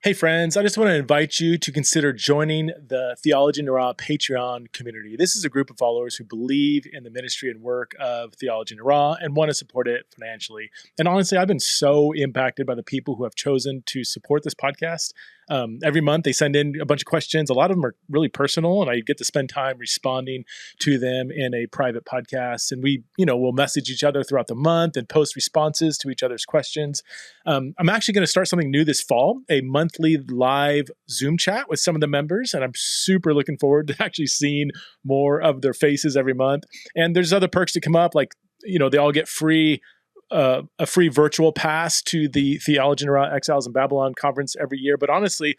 Hey friends, I just want to invite you to consider joining the Theology in Raw Patreon community. This is a group of followers who believe in the ministry and work of Theology in Raw and want to support it financially. And honestly, I've been so impacted by the people who have chosen to support this podcast. Every month they send in a bunch of questions. A lot of them are really personal, and I get to spend time responding to them in a private podcast. And we, we'll message each other throughout the month and post responses to each other's questions. I'm actually going to start something new this fall, a monthly live Zoom chat with some of the members, and I'm super looking forward to actually seeing more of their faces every month. And there's other perks that come up, like, they all get a free virtual pass to the Theology in Raw Exiles in Babylon conference every year. But honestly,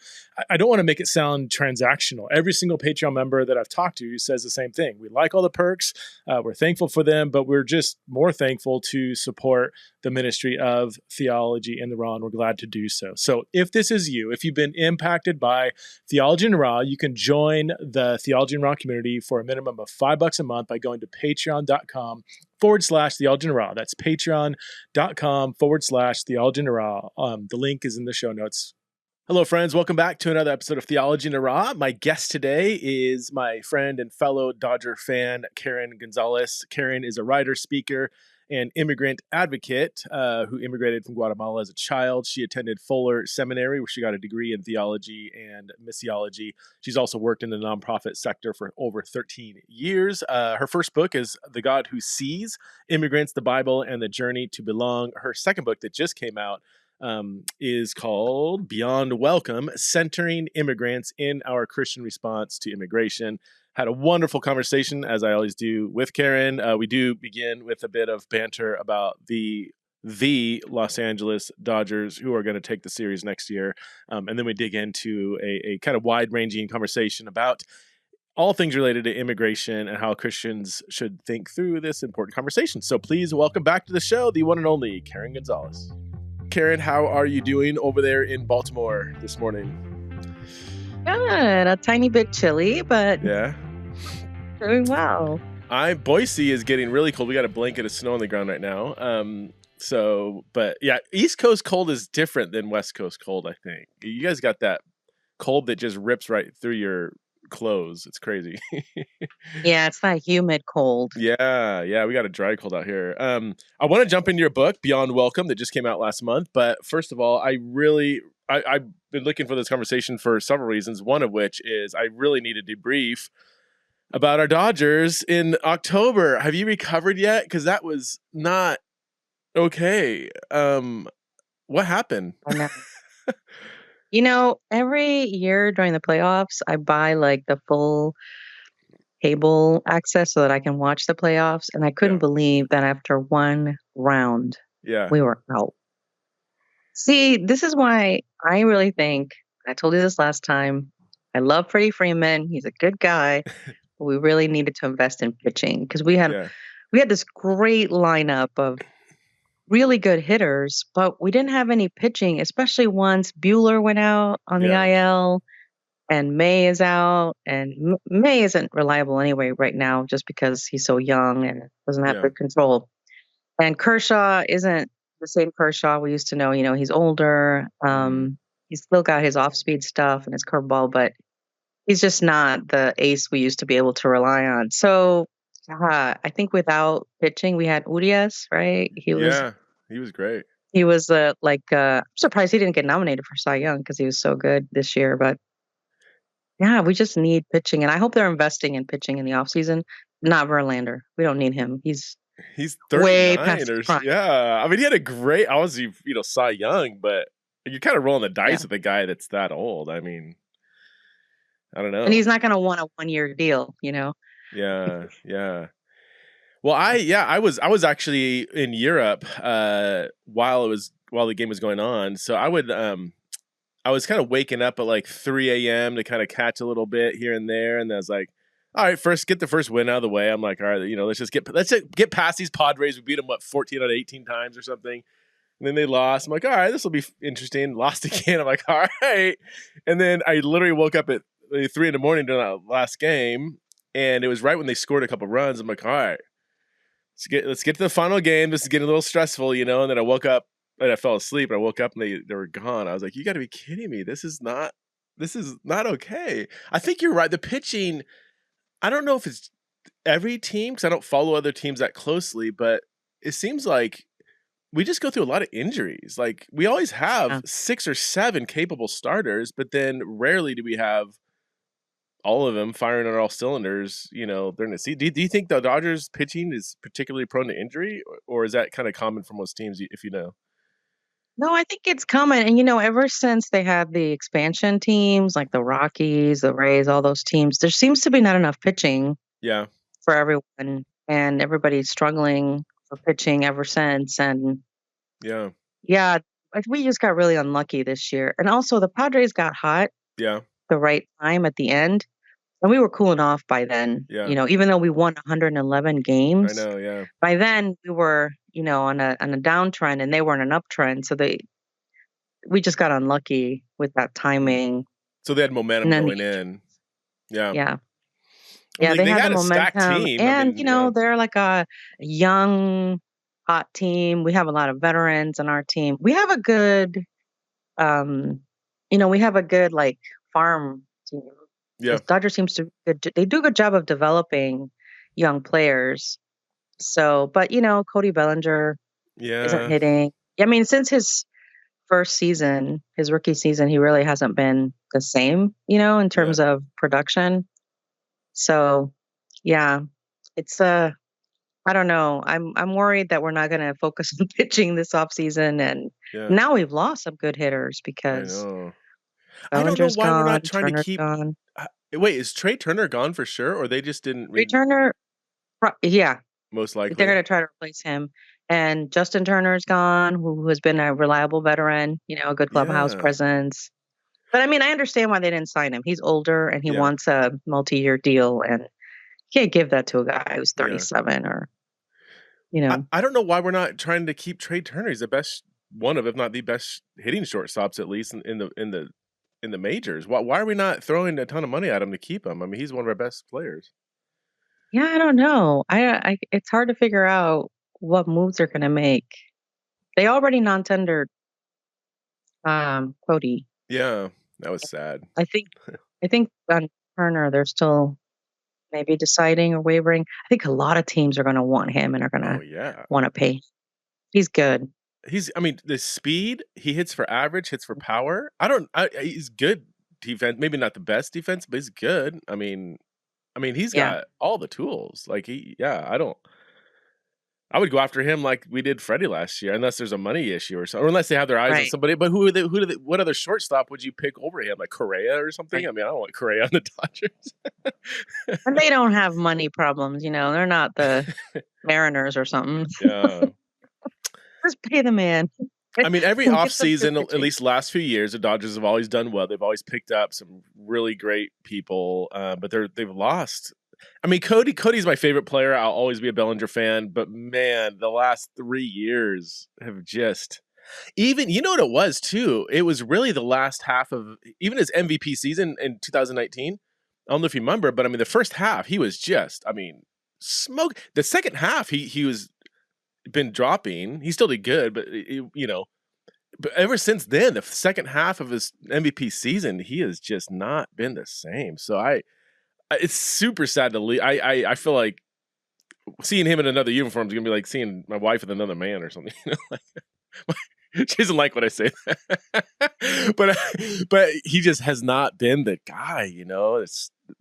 I don't want to make it sound transactional. Every single Patreon member that I've talked to says the same thing. We like all the perks. We're thankful for them, but we're just more thankful to support the ministry of Theology in the Raw, and we're glad to do so. So if this is you, if you've been impacted by Theology in Raw, you can join the Theology in Raw community for a minimum of $5 a month by going to patreon.com/Theology in Raw. That's patreon.com/Theology in Raw. The link is in the show notes. Hello, friends. Welcome back to another episode of Theology in Raw. My guest today is my friend and fellow Dodger fan, Karen González. Karen is a writer, speaker, and immigrant advocate who immigrated from Guatemala as a child. She attended Fuller Seminary, where she got a degree in theology and missiology. She's also worked in the nonprofit sector for over 13 years. Her first book is The God Who Sees: Immigrants, the Bible, and the Journey to Belong. Her second book that just came out is called Beyond Welcome: Centering Immigrants in Our Christian Response to Immigration. Had a wonderful conversation, as I always do, with Karen. We do begin with a bit of banter about the Los Angeles Dodgers, who are going to take the series next year. And then we dig into a kind of wide-ranging conversation about all things related to immigration and how Christians should think through this important conversation. So please welcome back to the show, the one and only Karen González. Karen, how are you doing over there in Baltimore this morning? Good. A tiny bit chilly, but yeah, doing well. Boise is getting really cold. We got a blanket of snow on the ground right now. But yeah, East Coast cold is different than West Coast cold, I think. You guys got that cold that just rips right through your clothes. It's crazy. Yeah, it's that humid cold. Yeah, we got a dry cold out here. I want to jump into your book, Beyond Welcome, that just came out last month. But first of all, I've been looking for this conversation for several reasons, one of which is I really need a debrief about our Dodgers in October. Have you recovered yet? Because that was not okay. What happened? I know. Every year during the playoffs, I buy like the full cable access so that I can watch the playoffs. And I couldn't believe that after one round, we were out. See, this is why I really think, I told you this last time, I love Freddie Freeman. He's a good guy. But we really needed to invest in pitching because we had this great lineup of really good hitters, but we didn't have any pitching, especially once Bueller went out on the IL and May is out. And May isn't reliable anyway right now just because he's so young and doesn't have good control. And Kershaw isn't the same Kershaw we used to know. He's older. He's still got his off-speed stuff and his curveball, but he's just not the ace we used to be able to rely on. So I think without pitching, we had Urias, right? He was great. He was I'm surprised he didn't get nominated for Cy Young because he was so good this year. But yeah, we just need pitching, and I hope they're investing in pitching in the offseason. Not Verlander. We don't need him. He's 39 way past his prime. Yeah. I mean, he had a great, obviously, Cy Young, but you're kind of rolling the dice with a guy that's that old. I mean, I don't know. And he's not going to want a 1-year deal, Yeah. Well, I was actually in Europe while the game was going on. So I was kind of waking up at like 3 a.m. to kind of catch a little bit here and there, and I was like, all right, get the first win out of the way. I'm like, all right, let's get past these Padres. We beat them 14 out of 18 times or something. And then they lost. I'm like, all right, this will be interesting. Lost again. I'm like, all right. And then I literally woke up at 3 a.m. during that last game, and it was right when they scored a couple runs. I'm like, all right, let's get to the final game. This is getting a little stressful, And then I woke up and I fell asleep and I woke up and they were gone. I was like, you got to be kidding me. This is not okay. I think you're right. The pitching, I don't know if it's every team because I don't follow other teams that closely, but it seems like we just go through a lot of injuries. Like we always have Yeah. 6 or 7 capable starters, but then rarely do we have all of them firing on all cylinders, during the season. Do you think the Dodgers pitching is particularly prone to injury, or is that kind of common for most teams, if you know? No, I think it's common. And, ever since they had the expansion teams like the Rockies, the Rays, all those teams, there seems to be not enough pitching Yeah, for everyone. And everybody's struggling for pitching ever since. And yeah, yeah, we just got really unlucky this year. And also, the Padres got hot yeah, the right time at the end. And we were cooling off by then, yeah. even though we won 111 I games. know, yeah. By then we were, on a downtrend and they were on an uptrend. So we just got unlucky with that Mhm. timing. So they had And momentum then going in. Yeah. yeah. Well, Yeah, they they had the got a stacked momentum. team. I And, mean, yeah, they're like a young, hot team. We have a lot of veterans on our team. We have a good, um, we have a good like farm team. The yeah, Dodgers seems to they do a good job of developing young players. So, but Cody Bellinger isn't yeah, hitting. I mean, since his first season, his rookie season, he really hasn't been the same, in yeah. terms of production. So, yeah, it's I don't know. I'm worried that we're not going to focus on pitching this offseason, and Yeah, now we've lost some good hitters I because know. I don't know Bellinger's why we're not gone, trying to Turner's keep. gone. Wait, is Trey Turner gone for sure, or they just didn't Trey read? Turner, yeah, Most they're likely. going to try to replace him. And Justin Turner's gone, who has been a reliable veteran, a good clubhouse Yeah, presence. But I mean, I understand why they didn't sign him. He's older and he yeah, wants a multi-year deal, and you can't give that to a guy who's yeah. 37 or, I, I don't know why we're not trying to keep Trey Turner. He's the best, one of, if not the best, hitting shortstops at least in the majors. Why are we not throwing a ton of money at him to keep him? I mean, he's one of our best players. yeah, I don't know. It's hard to figure out what moves they're going to make. They already non-tendered Cody. Yeah, that was sad. I think I think on Turner they're still maybe deciding or wavering. I think a lot of teams are going to want him and are going Oh to yeah, want to pay. He's good. I mean, the speed he hits for average, hits for power. He's good defense. Maybe not the best defense, but he's good. I mean, he's Yeah, got all the tools. Like yeah. I would go after him like we did Freddie last year, unless there's a money issue or something, or unless they have their eyes on right, somebody. But what other shortstop would you pick over him? Like Correa or something? right. I mean, I don't want Correa on the Dodgers. And they don't have money problems, they're not the Mariners or something. Yeah. Just pay the man. I mean, every Get some good offseason, at pitching. least last few years, the Dodgers have always done well. They've always picked up some really great people, but they've lost. I mean, Cody's my favorite player. I'll always be a Bellinger fan, but man, the last 3 years have just even. You know what it was too? It was really the last half of even his MVP season in 2019. I don't know if you remember, but I mean, the first half he was just, I mean, smoke. The second half he was been dropping. He still did good, but but ever since then, the second half of his MVP season, he has just not been the same. So it's super sad to leave. I feel like seeing him in another uniform is gonna be like seeing my wife with another man or something. She doesn't like when I say that, but he just has not been the guy.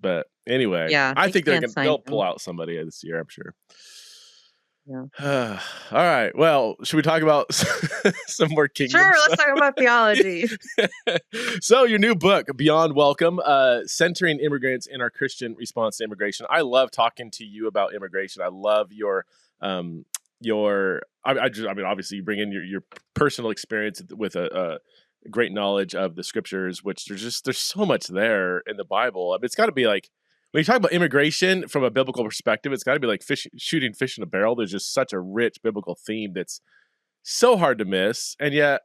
But anyway, Yeah, I they think can't sign they'll pull him. out somebody this year. I'm sure. Yeah. All right. Well, should we talk about some more kingdom Sure, let's stuff? talk about theology. So, your new book, Beyond Welcome, centering immigrants in our Christian response to immigration. I love talking to you about immigration. I love I mean, obviously, you bring in your personal experience with a great knowledge of the scriptures, which there's so much there in the Bible. I mean, it's got to be like when you talk about immigration from a biblical perspective, it's got to be like shooting fish in a barrel. There's just such a rich biblical theme that's so hard to miss, and yet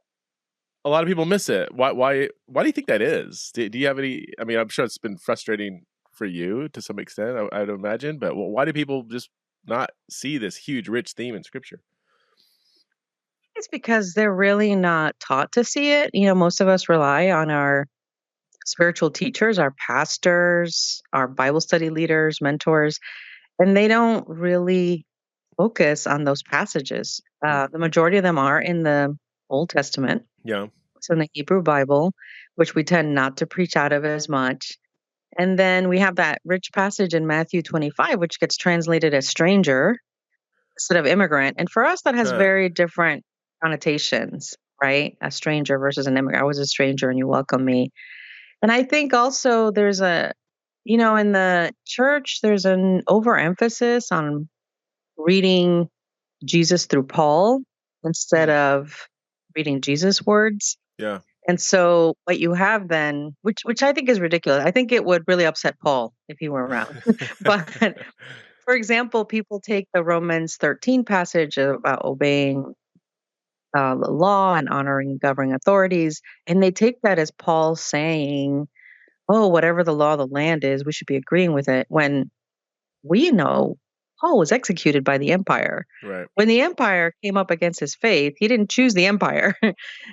a lot of people miss it. Why do you think that is? Do you have any? I mean, I'm sure it's been frustrating for you to some extent, I'd imagine. But why do people just not see this huge, rich theme in Scripture? it's because they're really not taught to see it. Most of us rely on our spiritual teachers, our pastors, our Bible study leaders, mentors, and they don't really focus on those passages. The majority of them are in the Old Testament. Yeah. So in the Hebrew Bible, which we tend not to preach out of as much. And then we have that rich passage in Matthew 25, which gets translated as stranger instead of immigrant. And for us, that has very different connotations, right? A stranger versus an immigrant. I was a stranger and you welcome me. And I think also there's in the church, there's an overemphasis on reading Jesus through Paul instead of reading Jesus' words. Yeah. And so what you have then, which I think is ridiculous. I think it would really upset Paul if he were around. But for example, people take the Romans 13 passage about obeying the law and honoring governing authorities, and they take that as Paul saying, oh, whatever the law of the land is, we should be agreeing with it, when we know Paul was executed by the empire. Right. When the empire came up against his faith, he didn't choose the empire.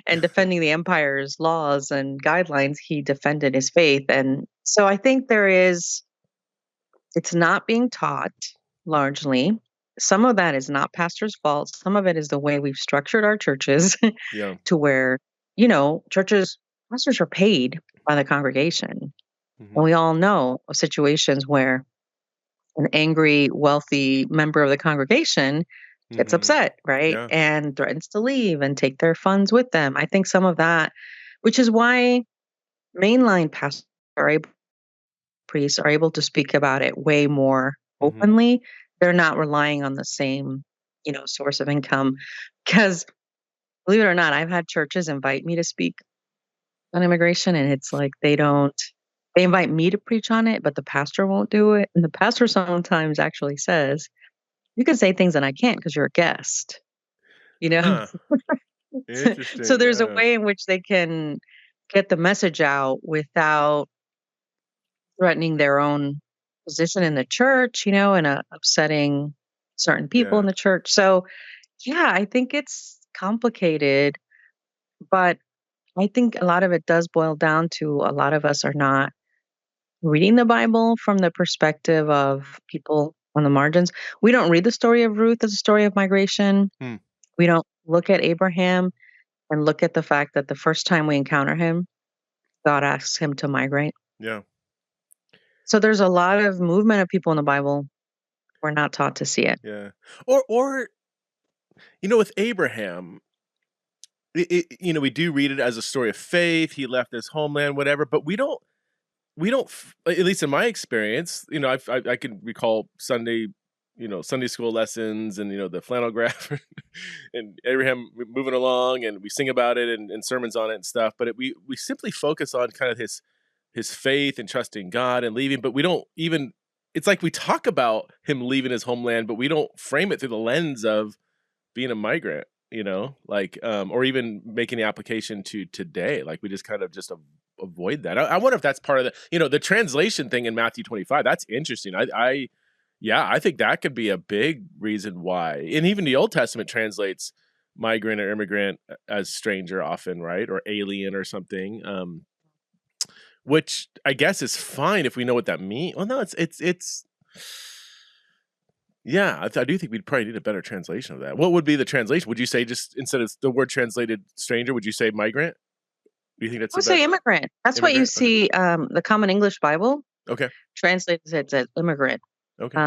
And defending the empire's laws and guidelines, he defended his faith. And so I think it's not being taught largely. Some of that is not pastor's fault. Some of it is the way we've structured our churches to where, pastors are paid by the congregation. And we all know of situations where an angry, wealthy member of the congregation gets upset, right? Yeah. And threatens to leave and take their funds with them. I think some of that, which is why mainline pastors priests are able to speak about it way more openly. They're not relying on the same, source of income. Because believe it or not, I've had churches invite me to speak on immigration, and it's like they invite me to preach on it, but the pastor won't do it. And the pastor sometimes actually says, you can say things that I can't because you're a guest, Interesting. So there's a way in which they can get the message out without threatening their own position in the church, and upsetting certain people in the church. So, I think it's complicated, but I think a lot of it does boil down to a lot of us are not reading the Bible from the perspective of people on the margins. We don't read the story of Ruth as a story of migration. We don't look at Abraham and look at the fact that the first time we encounter him, God asks him to migrate. Yeah. So there's a lot of movement of people in the Bible. We're not taught to see it. Yeah. Or with Abraham, we do read it as a story of faith. He left his homeland, whatever, but we don't, at least in my experience, I can recall Sunday school lessons and, the flannel graph and Abraham moving along, and we sing about it and sermons on it and stuff. But we simply focus on kind of his faith and trusting God and leaving, but we don't even, it's like we talk about him leaving his homeland, but we don't frame it through the lens of being a migrant, or even making the application to today. Like we just kind of just avoid that. I wonder if that's part of the translation thing in Matthew 25. That's interesting. I think that could be a big reason why. And even the Old Testament translates migrant or immigrant as stranger often, right? Or alien or something. Which I guess is fine if we know what that means. Well, no, it's yeah, I do think we'd probably need a better translation of that. What would be the translation? Would you say just instead of the word translated stranger, would you say migrant? Do you think that's? I would say immigrant. That's what you see. The Common English Bible. Okay. Translates it as immigrant. Okay.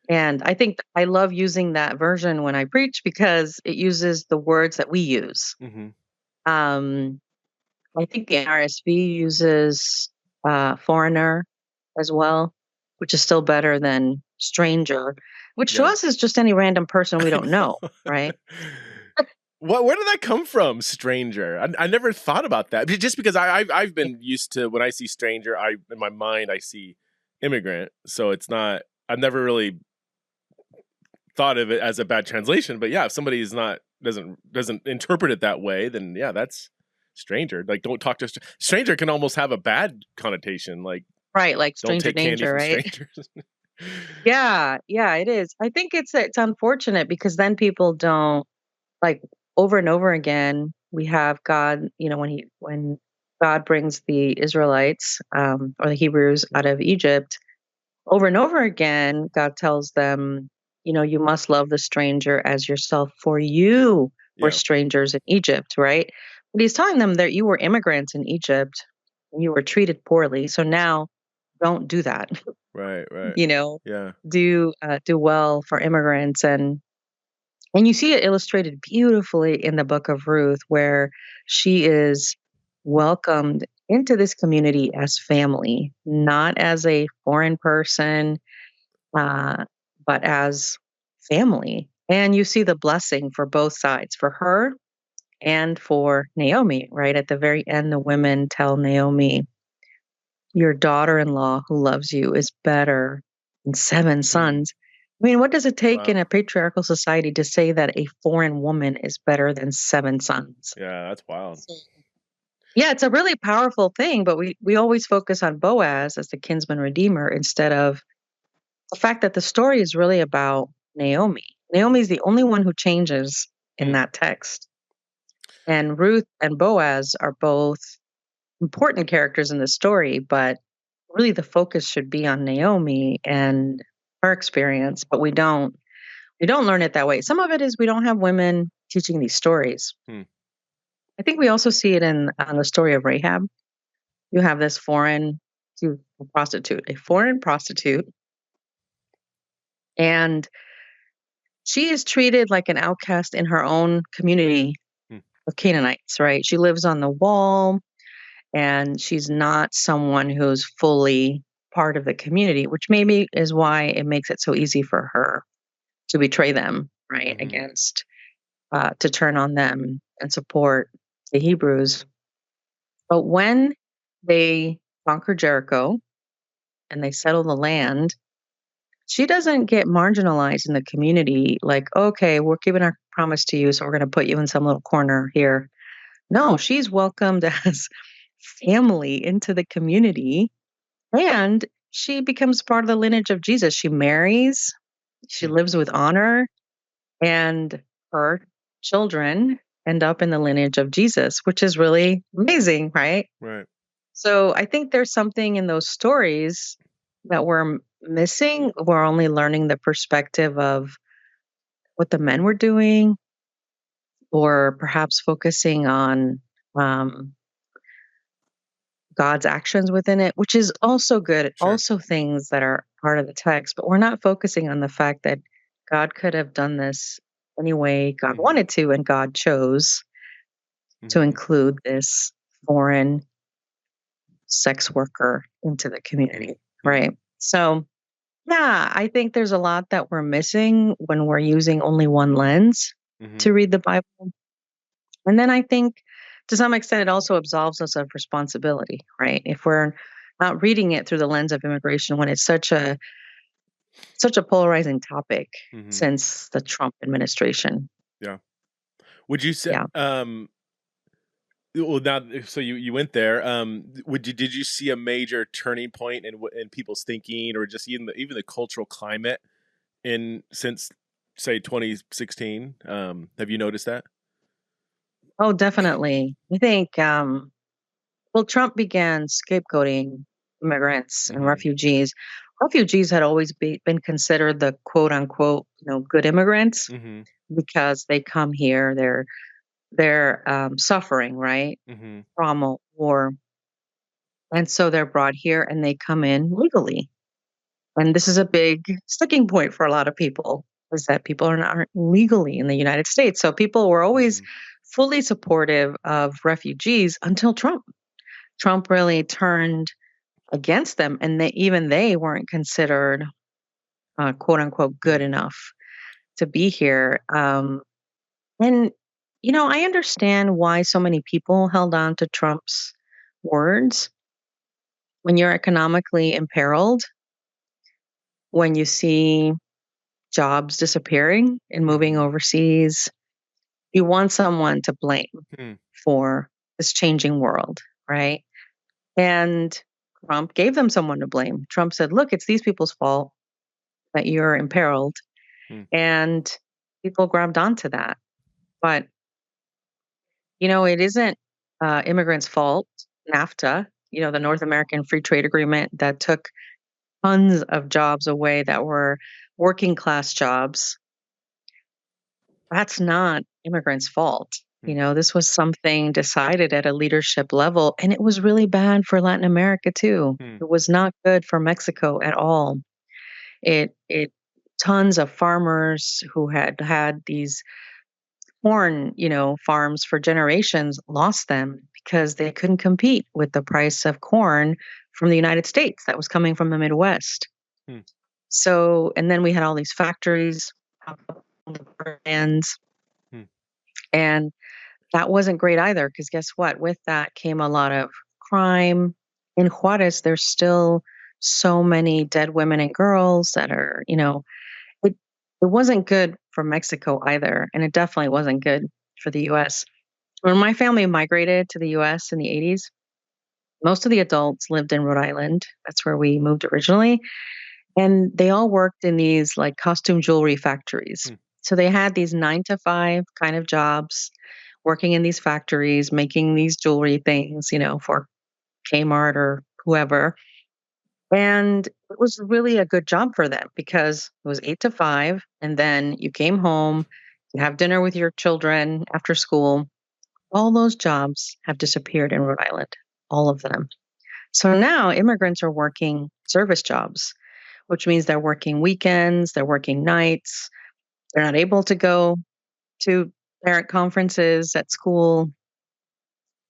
And I think I love using that version when I preach because it uses the words that we use. I think the RSV uses foreigner as well, which is still better than stranger, which to us is just any random person we don't know, right? Where did that come from, stranger? I never thought about that. Just because I've been used to, when I see stranger, in my mind I see immigrant. So it's not, I've never really thought of it as a bad translation. But yeah, if somebody doesn't interpret it that way, then yeah, that's stranger. Like, don't talk to stranger can almost have a bad connotation. Like, right, like stranger danger, right? Yeah, it is. I think it's unfortunate because then people don't, like, over and over again, we have God, when God brings the Israelites, or the Hebrews out of Egypt, over and over again, God tells them, you must love the stranger as yourself, for you were Yeah. strangers in Egypt, right? But he's telling them that you were immigrants in Egypt and you were treated poorly. So now don't do that. Right. Right. you know, Yeah. do well for immigrants. And you see it illustrated beautifully in the book of Ruth, where she is welcomed into this community as family, not as a foreign person, uh, but as family. And you see the blessing for both sides, for her and for Naomi, right? At the very end, the women tell Naomi, your daughter in law who loves you is better than 7 sons. I mean, what does it take Wow. in a patriarchal society to say that a foreign woman is better than 7 sons? Yeah, that's wild. Yeah, it's a really powerful thing, but we always focus on Boaz as the kinsman redeemer instead of the fact that the story is really about Naomi. Naomi is the only one who changes in Hmm. that text. And Ruth and Boaz are both important characters in the story, but really the focus should be on Naomi and her experience, but we don't learn it that way. Some of it is we don't have women teaching these stories. Hmm. I think we also see it in the story of Rahab. You have this a foreign prostitute, and she is treated like an outcast in her own community Hmm. of Canaanites, right? She lives on the wall and she's not someone who's fully part of the community, which maybe is why it makes it so easy for her to betray them, right? Against, to turn on them and support the Hebrews. But when they conquer Jericho and they settle the land, she doesn't get marginalized in the community like, okay, we're keeping our promise to you, so we're going to put you in some little corner here. No, she's welcomed as family into the community, and she becomes part of the lineage of Jesus. She marries, she Hmm. lives with honor, and her children end up in the lineage of Jesus, which is really amazing, right? Right. So I think there's something in those stories that we're missing. We're only learning the perspective of what the men were doing, or perhaps focusing on um, God's actions within it, which is also good, Sure. also things that are part of the text, but we're not focusing on the fact that God could have done this any way God wanted to, and God chose to include this foreign sex worker into the community, right? So, yeah, I think there's a lot that we're missing when we're using only one lens to read the Bible. And then I think to some extent it also absolves us of responsibility, right? If we're not reading it through the lens of immigration when it's such a polarizing topic since the Trump administration. Yeah. Would you say? Yeah. Well, now, so you went there. Did you see a major turning point in people's thinking, or just even the cultural climate since say 2016? Have you noticed that? Oh, definitely. I think well, Trump began scapegoating immigrants and refugees. Refugees had always been considered the quote unquote, good immigrants because they come here, they're suffering, right? Trauma, war. And so they're brought here and they come in legally. And this is a big sticking point for a lot of people, is that people aren't legally in the United States. So people were always fully supportive of refugees until Trump. Trump really turned against them, and even they weren't considered quote unquote good enough to be here. And I understand why so many people held on to Trump's words. When you're economically imperiled, when you see jobs disappearing and moving overseas, you want someone to blame for this changing world, right? And Trump gave them someone to blame. Trump said, look, it's these people's fault that you're imperiled. And people grabbed onto that. But It isn't immigrants' fault. NAFTA, the North American Free Trade Agreement that took tons of jobs away that were working class jobs. That's not immigrants' fault. This was something decided at a leadership level, and it was really bad for Latin America too. It was not good for Mexico at all. It tons of farmers who had these corn, farms for generations lost them because they couldn't compete with the price of corn from the United States that was coming from the Midwest. Hmm. So, and then we had all these factories and and that wasn't great either because guess what? With that came a lot of crime. In Juarez, there's still so many dead women and girls that are, it wasn't good for Mexico either. And it definitely wasn't good for the US. When my family migrated to the US in the 80s, most of the adults lived in Rhode Island. That's where we moved originally. And they all worked in these like costume jewelry factories. So they had these 9 to 5 kind of jobs working in these factories, making these jewelry things, for Kmart or whoever. And it was really a good job for them because it was 8 to 5. And then you came home, you have dinner with your children after school. All those jobs have disappeared in Rhode Island, all of them. So now immigrants are working service jobs, which means they're working weekends, they're working nights, they're not able to go to parent conferences at school,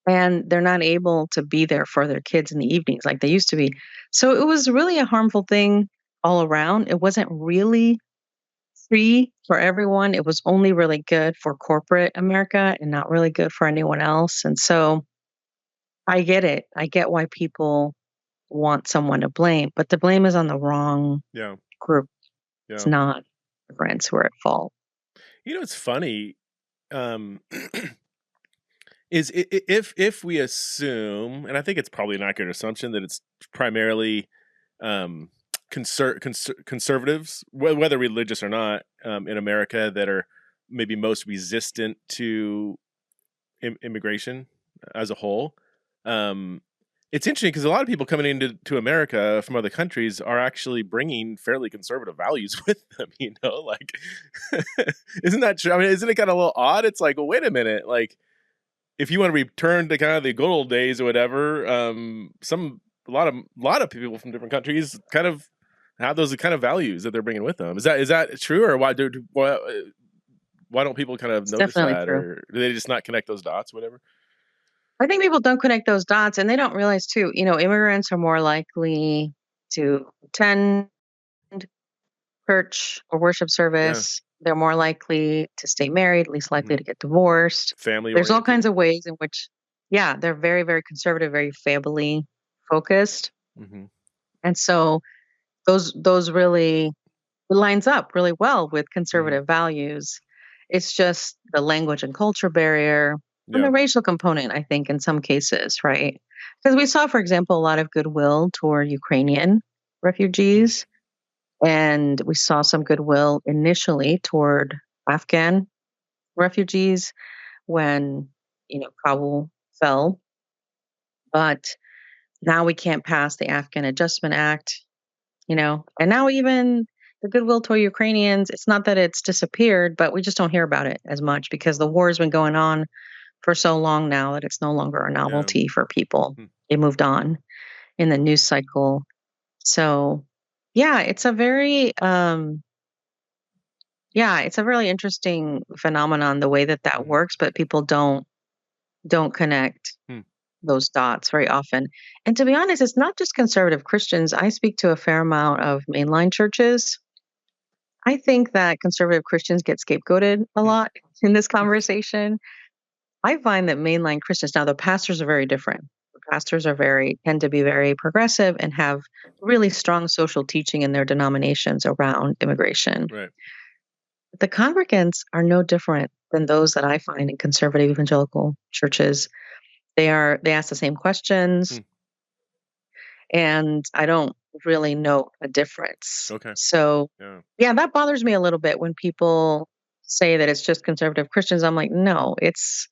and they're not able to be there for their kids in the evenings like they used to be. So it was really a harmful thing all around. It wasn't really free for everyone. It was only really good for corporate America and not really good for anyone else. And so I get it. I get why people want someone to blame, but the blame is on the wrong group. It's not immigrants who are at fault. It's funny. Is if we assume, and I think it's probably an accurate assumption, that it's primarily conservatives, whether religious or not, in America that are maybe most resistant to immigration as a whole. It's interesting because a lot of people coming into America from other countries are actually bringing fairly conservative values with them. Like, isn't that true? I mean, isn't it kind of a little odd? It's like, well, wait a minute, like, if you want to return to kind of the good old days or whatever, a lot of people from different countries kind of have those kind of values that they're bringing with them. Is that true, or why don't people kind of notice that, true. or do they just not connect those dots, whatever? I think people don't connect those dots, and they don't realize too. Immigrants are more likely to attend church or worship service. They're more likely to stay married, least likely to get divorced. Family. There's all kinds of ways in which, they're very, very conservative, very family focused. And so those really lines up really well with conservative values. It's just the language and culture barrier and the racial component, I think, in some cases, right? Because we saw, for example, a lot of goodwill toward Ukrainian refugees. And we saw some goodwill initially toward Afghan refugees when, Kabul fell. But now we can't pass the Afghan Adjustment Act, and now even the goodwill toward Ukrainians, it's not that it's disappeared, but we just don't hear about it as much because the war has been going on for so long now that it's no longer a novelty for people. It moved on in the news cycle. So it's a very it's a really interesting phenomenon, the way that works, but people don't connect those dots very often. And to be honest, it's not just conservative Christians. I speak to a fair amount of mainline churches. I think that conservative Christians get scapegoated a lot in this conversation. I find that mainline Christians, now the pastors are very different. The pastors tend to be very progressive and have really strong social teaching in their denominations around immigration. Right. The congregants are no different than those that I find in conservative evangelical churches. They ask the same questions, and I don't really know a difference. Okay. So, that bothers me a little bit when people say that it's just conservative Christians. I'm like, no, it's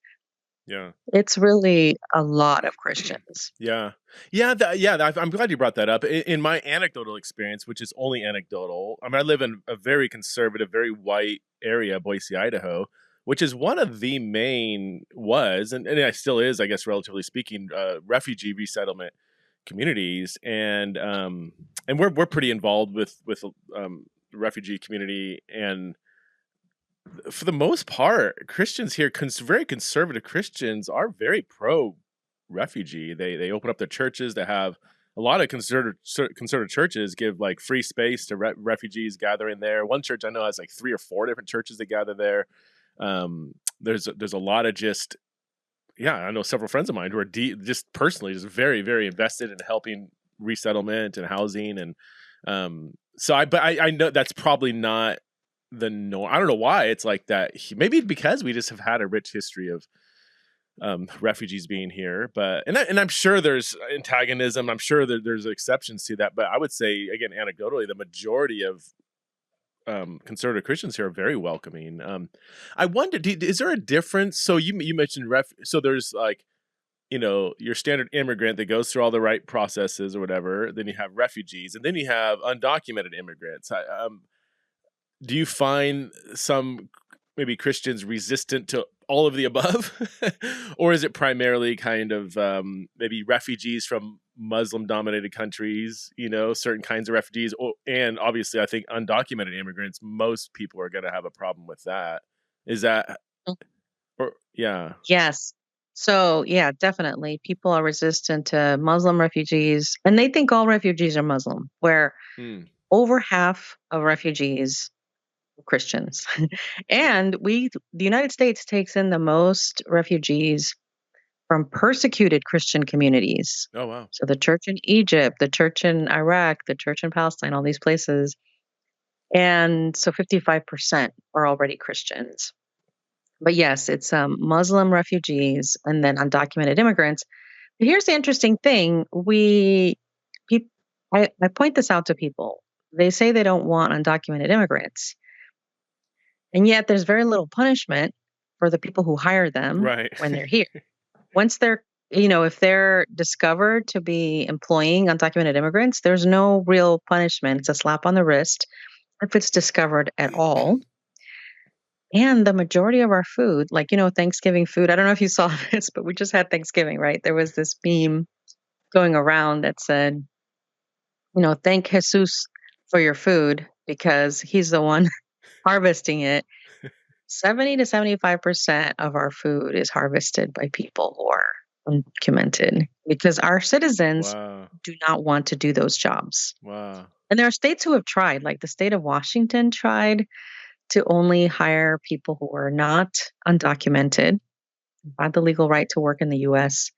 Yeah. It's really a lot of Christians. Yeah. I'm glad you brought that up. In my anecdotal experience, which is only anecdotal, I mean, I live in a very conservative, very white area, Boise, Idaho, which is one of the main and it still is, I guess, relatively speaking, refugee resettlement communities, and we're pretty involved with the refugee community, and for the most part, Christians here, very conservative Christians, are very pro refugee. They open up their churches. They have a lot of conservative churches give like free space to refugees gathering there. One church I know has like 3 or 4 different churches that gather there. There's a lot of just I know several friends of mine who are just personally just very, very invested in helping resettlement and housing, and but I know that's probably not the norm. I don't know why it's like that. Maybe because we just have had a rich history of refugees being here, but I'm sure there's antagonism. I'm sure that there's exceptions to that, but I would say again, anecdotally, the majority of conservative Christians here are very welcoming. I wonder, is there a difference? So you mentioned so there's like, your standard immigrant that goes through all the right processes or whatever. Then you have refugees, and then you have undocumented immigrants. Do you find some maybe Christians resistant to all of the above? Or is it primarily kind of maybe refugees from Muslim dominated countries, certain kinds of refugees? And obviously, I think undocumented immigrants, most people are going to have a problem with that. Is that, yeah. Yes. So, yeah, definitely. People are resistant to Muslim refugees, and they think all refugees are Muslim, where over half of refugees are Christians. And the United States takes in the most refugees from persecuted Christian communities. Oh, wow. So the church in Egypt, the church in Iraq, the church in Palestine, all these places. And so 55% are already Christians. But yes, it's Muslim refugees and then undocumented immigrants. But here's the interesting thing. I point this out to people. They say they don't want undocumented immigrants. And yet there's very little punishment for the people who hire them when they're here. Once they're, if they're discovered to be employing undocumented immigrants, there's no real punishment. It's a slap on the wrist if it's discovered at all. And the majority of our food, like, Thanksgiving food, I don't know if you saw this, but we just had Thanksgiving, right? There was this meme going around that said, thank Jesus for your food because he's the one harvesting it. 70 to 75% of our food is harvested by people who are undocumented because our citizens do not want to do those jobs. Wow. And there are states who have tried, like the state of Washington tried to only hire people who are not undocumented, had the legal right to work in the U.S.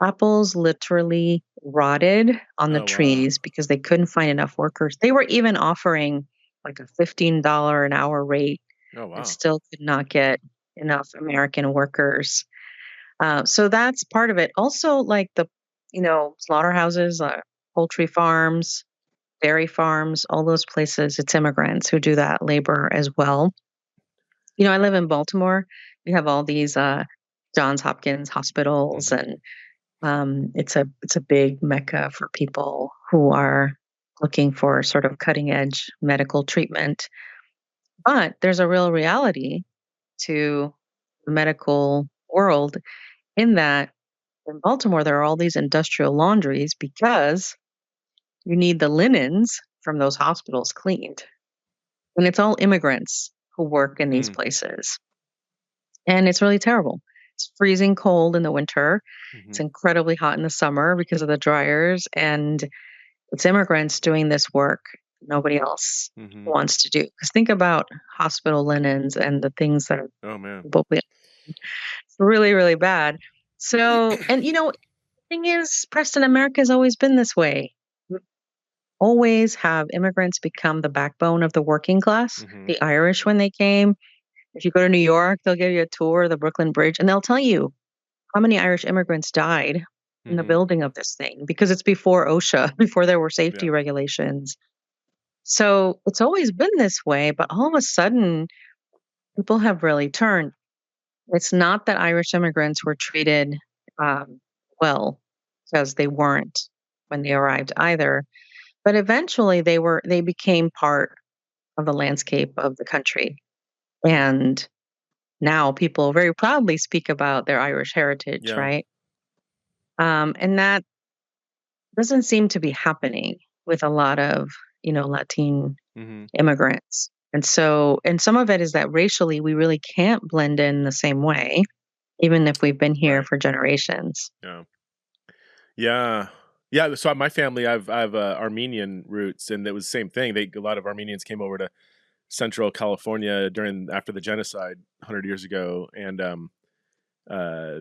Apples literally rotted on the trees because they couldn't find enough workers. They were even offering like a $15 an hour rate and still could not get enough American workers. So that's part of it. Also, like the, slaughterhouses, poultry farms, dairy farms, all those places, it's immigrants who do that labor as well. I live in Baltimore. We have all these Johns Hopkins hospitals, and it's a big mecca for people who are looking for sort of cutting edge medical treatment. But there's a real reality to the medical world in that in Baltimore, there are all these industrial laundries because you need the linens from those hospitals cleaned. And it's all immigrants who work in these places. And it's really terrible. It's freezing cold in the winter. It's incredibly hot in the summer because of the dryers. And it's immigrants doing this work nobody else wants to do. Because think about hospital linens and the things that are it's really, really bad. So, and the thing is, Preston, America has always been this way. Always have immigrants become the backbone of the working class. The Irish, when they came, if you go to New York, they'll give you a tour of the Brooklyn Bridge and they'll tell you how many Irish immigrants died in the building of this thing because it's before OSHA, before there were safety regulations. So it's always been this way, but all of a sudden, people have really turned. It's not that Irish immigrants were treated well, because they weren't when they arrived either. But eventually they became part of the landscape of the country. And now people very proudly speak about their Irish heritage, Yeah. right? And that doesn't seem to be happening with a lot of, Latin Mm-hmm. immigrants. And some of it is that racially we really can't blend in the same way, even if we've been here Right. for generations. Yeah. Yeah. Yeah. So my family, I've Armenian roots, and it was the same thing. A lot of Armenians came over to Central California after the genocide 100 years ago, and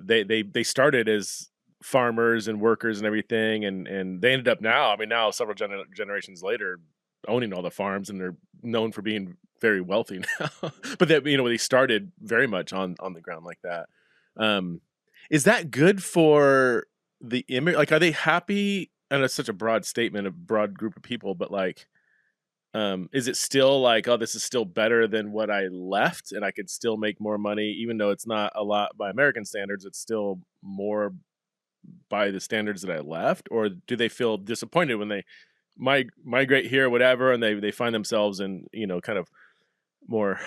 they started as farmers and workers and everything, and they ended up now several generations later owning all the farms, and they're known for being very wealthy now. But they started very much on the ground like that. Is that good for the image? Like, are they happy? And it's such a broad statement, a broad group of people, but like, is it still like, oh, this is still better than what I left, and I could still make more money, even though it's not a lot by American standards, it's still more by the standards that I left? Or do they feel disappointed when they migrate here or whatever, and they find themselves in, kind of more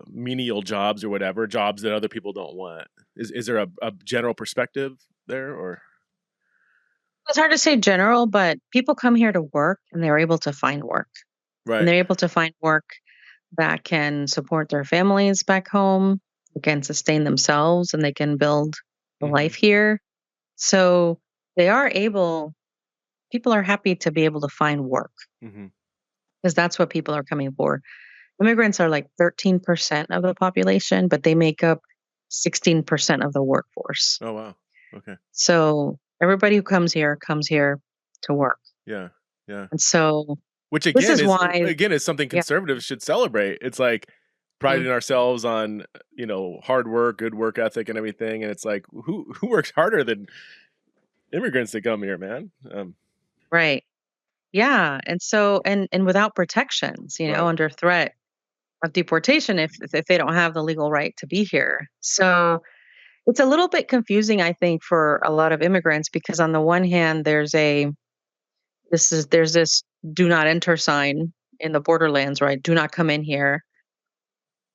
menial jobs or whatever, jobs that other people don't want? Is there a general perspective there, or? It's hard to say general, but people come here to work and they're able to find work. And Right. they're able to find work that can support their families back home, they can sustain themselves, and they can build a Mm-hmm. life here. So people are happy to be able to find work Mm-hmm. because that's what people are coming for. Immigrants are like 13% of the population, but they make up 16% of the workforce. Oh, wow. Okay. So everybody who comes here to work. Yeah. Yeah. And so Which this again is why, is something yeah, conservatives should celebrate. It's like priding mm, ourselves on, hard work, good work ethic and everything. And it's like, who works harder than immigrants that come here, man? right. Yeah. And so, and without protections, Right. under threat of deportation if they don't have the legal right to be here. So it's a little bit confusing, I think, for a lot of immigrants because on the one hand, there's this do not enter sign in the borderlands, right? Do not come in here.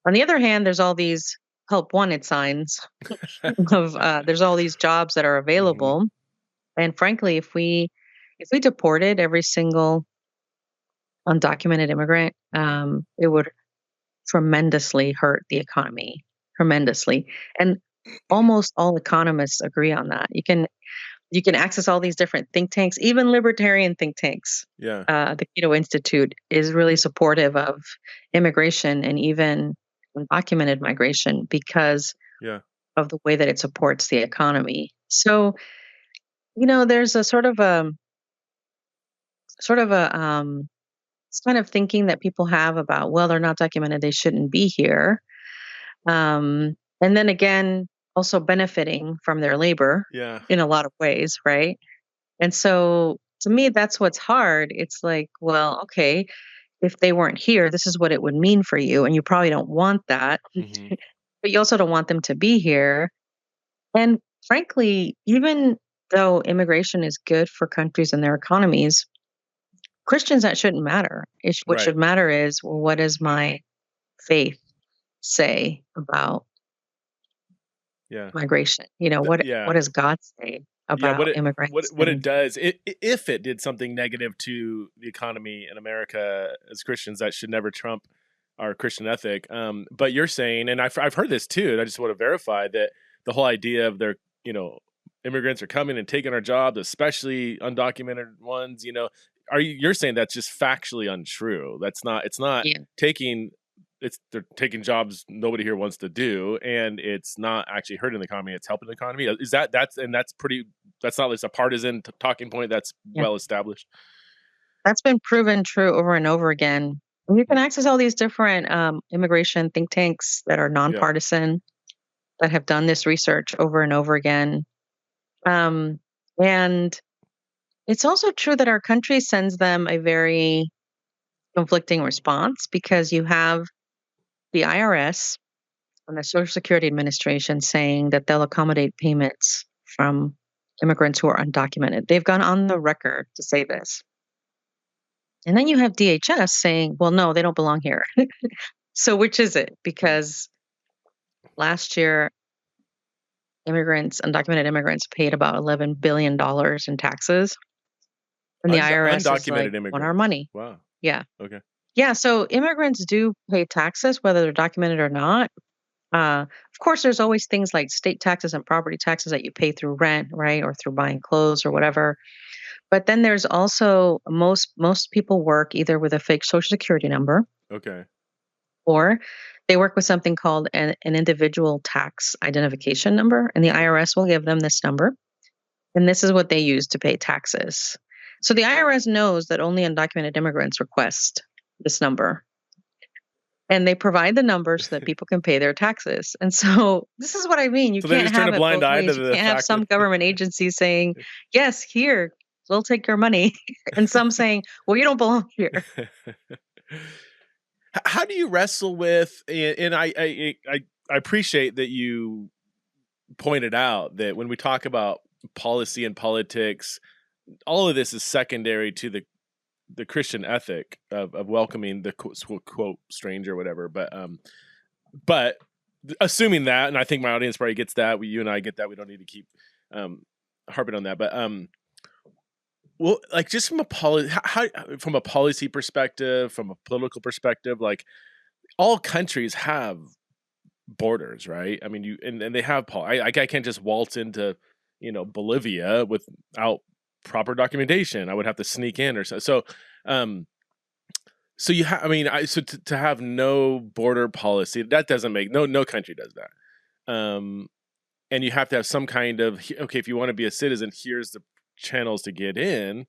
On the other hand, there's all these help wanted signs of there's all these jobs that are Mm-hmm. available. And frankly, if we deported every single undocumented immigrant, it would tremendously hurt the economy, tremendously. And almost all economists agree on that. You can access all these different think tanks, even libertarian think tanks. Yeah. The Cato Institute is really supportive of immigration and even undocumented migration because Yeah. of the way that it supports the economy. So, there's a sort of a this kind of thinking that people have about, well, they're not documented, they shouldn't be here. And then again, also benefiting from their labor Yeah. in a lot of ways, right? And so to me, that's what's hard. It's like, well, okay, if they weren't here, this is what it would mean for you. And you probably don't want that, Mm-hmm. but you also don't want them to be here. And frankly, even though immigration is good for countries and their economies, Christians, that shouldn't matter. What Right. should matter is, well, what does my faith say about Yeah. migration? What Yeah. does God say Yeah, about immigrants? what it does, if it did something negative to the economy in America as Christians, that should never trump our Christian ethic. But you're saying, and I've heard this too, and I just want to verify that the whole idea of you know, immigrants are coming and taking our jobs, especially undocumented ones. You're saying that's just factually untrue? It's not Yeah. taking. They're taking jobs nobody here wants to do, and it's not actually hurting the economy, it's helping the economy. That's not just a partisan talking point, that's Yeah. well established. That's been proven true over and over again. And you can Mm. access all these different immigration think tanks that are Yeah. nonpartisan that have done this research over and over again. And it's also true that our country sends them a very conflicting response because you have the IRS from the Social Security Administration saying that they'll accommodate payments from immigrants who are undocumented. They've gone on the record to say this. And then you have DHS saying, well, no, they don't belong here. So which is it? Because last year, undocumented immigrants paid about $11 billion in taxes. And the IRS is Undocumented like, immigrants. want our money. Wow. Yeah. Okay. Yeah. So immigrants do pay taxes, whether they're documented or not. Of course, there's always things like state taxes and property taxes that you pay through rent, right? Or through buying clothes or whatever. But then there's also most people work either with a fake Social Security number. Okay. Or they work with something called an individual tax identification number, and the IRS will give them this number. And this is what they use to pay taxes. So the IRS knows that only undocumented immigrants request this number. And they provide the number so that people can pay their taxes. And so this is what I mean. You So they can't just turn have a it blind both eye to ways. the You can't have fact some that- government agency saying, yes, here, we'll take your money. And some saying, well, you don't belong here. How do you wrestle with? And I appreciate that you pointed out that when we talk about policy and politics, all of this is secondary to the Christian ethic of welcoming the quote stranger or whatever. But assuming that, and I think my audience probably gets that, you and I get that, we don't need to keep harping on that. But well, like just from a policy perspective, from a political perspective, like all countries have borders, right? I mean, and they have I can't just waltz into Bolivia without proper documentation. I would have to sneak in or so. So you have, I mean, to have no border policy, that doesn't make no country does that. And you have to have some kind of, okay, if you want to be a citizen, here's the channels to get in.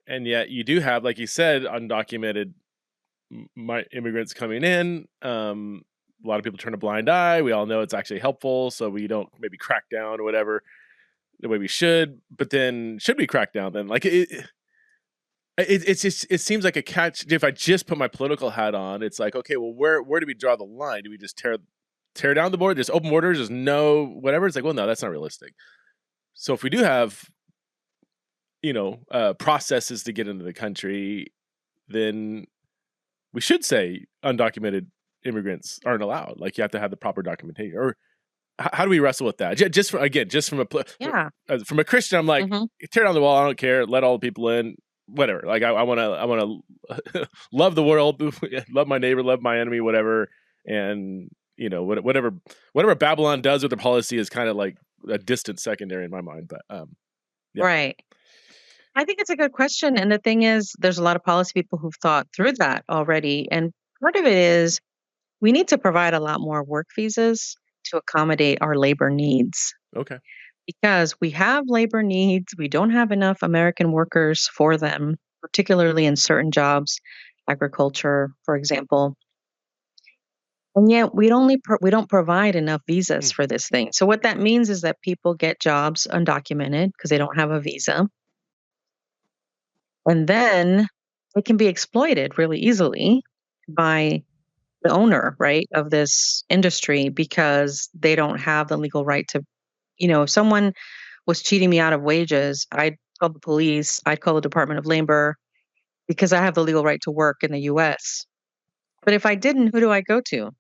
And yet you do have, like you said, undocumented immigrants coming in. A lot of people turn a blind eye. We all know it's actually helpful, so we don't maybe crack down or whatever the way we should. But then, should we crack down? Then, like it seems like a catch. If I just put my political hat on, it's like, okay, well, where do we draw the line? Do we just tear down the border? There's open borders. There's no whatever. It's like, well, no, that's not realistic. So if we do have processes to get into the country, then we should say undocumented immigrants aren't allowed. Like you have to have the proper documentation. Or how do we wrestle with that? Just from a Christian, I'm like, tear down the wall. I don't care. Let all the people in. Whatever. Like I want to love the world, love my neighbor, love my enemy, whatever. And whatever Babylon does with the policy is kind of like a distant secondary in my mind. But yeah. Right. I think it's a good question. And the thing is, there's a lot of policy people who've thought through that already. And part of it is we need to provide a lot more work visas to accommodate our labor needs. Okay. Because we have labor needs. We don't have enough American workers for them, particularly in certain jobs, agriculture, for example. And yet we don't provide enough visas for this thing. So what that means is that people get jobs undocumented because they don't have a visa. And then it can be exploited really easily by the owner, right, of this industry because they don't have the legal right to, if someone was cheating me out of wages, I'd call the police, I'd call the Department of Labor because I have the legal right to work in the US. But if I didn't, who do I go to?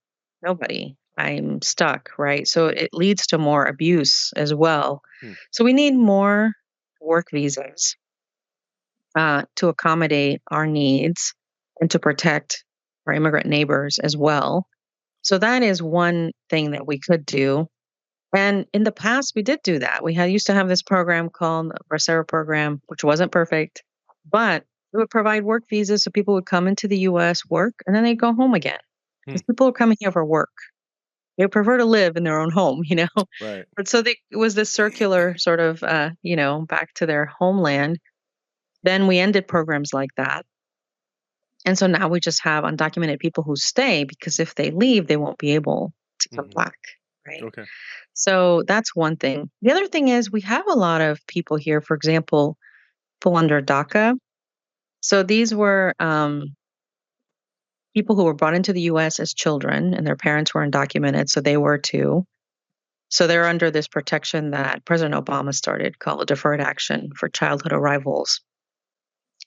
Nobody. I'm stuck, right? So it leads to more abuse as well. So we need more work visas to accommodate our needs and to protect our immigrant neighbors as well. So that is one thing that we could do. And in the past, we did do that. We used to have this program called the Bracero program, which wasn't perfect, but it would provide work visas so people would come into the U.S., work, and then they'd go home again. Because people are coming here for work. They prefer to live in their own home, Right. But so it was this circular sort of, back to their homeland. Then we ended programs like that. And so now we just have undocumented people who stay because if they leave, they won't be able to come back, right? Okay. So that's one thing. The other thing is we have a lot of people here, for example, people under DACA. So these were people who were brought into the U.S. as children, and their parents were undocumented, so they were too. So they're under this protection that President Obama started called Deferred Action for Childhood Arrivals.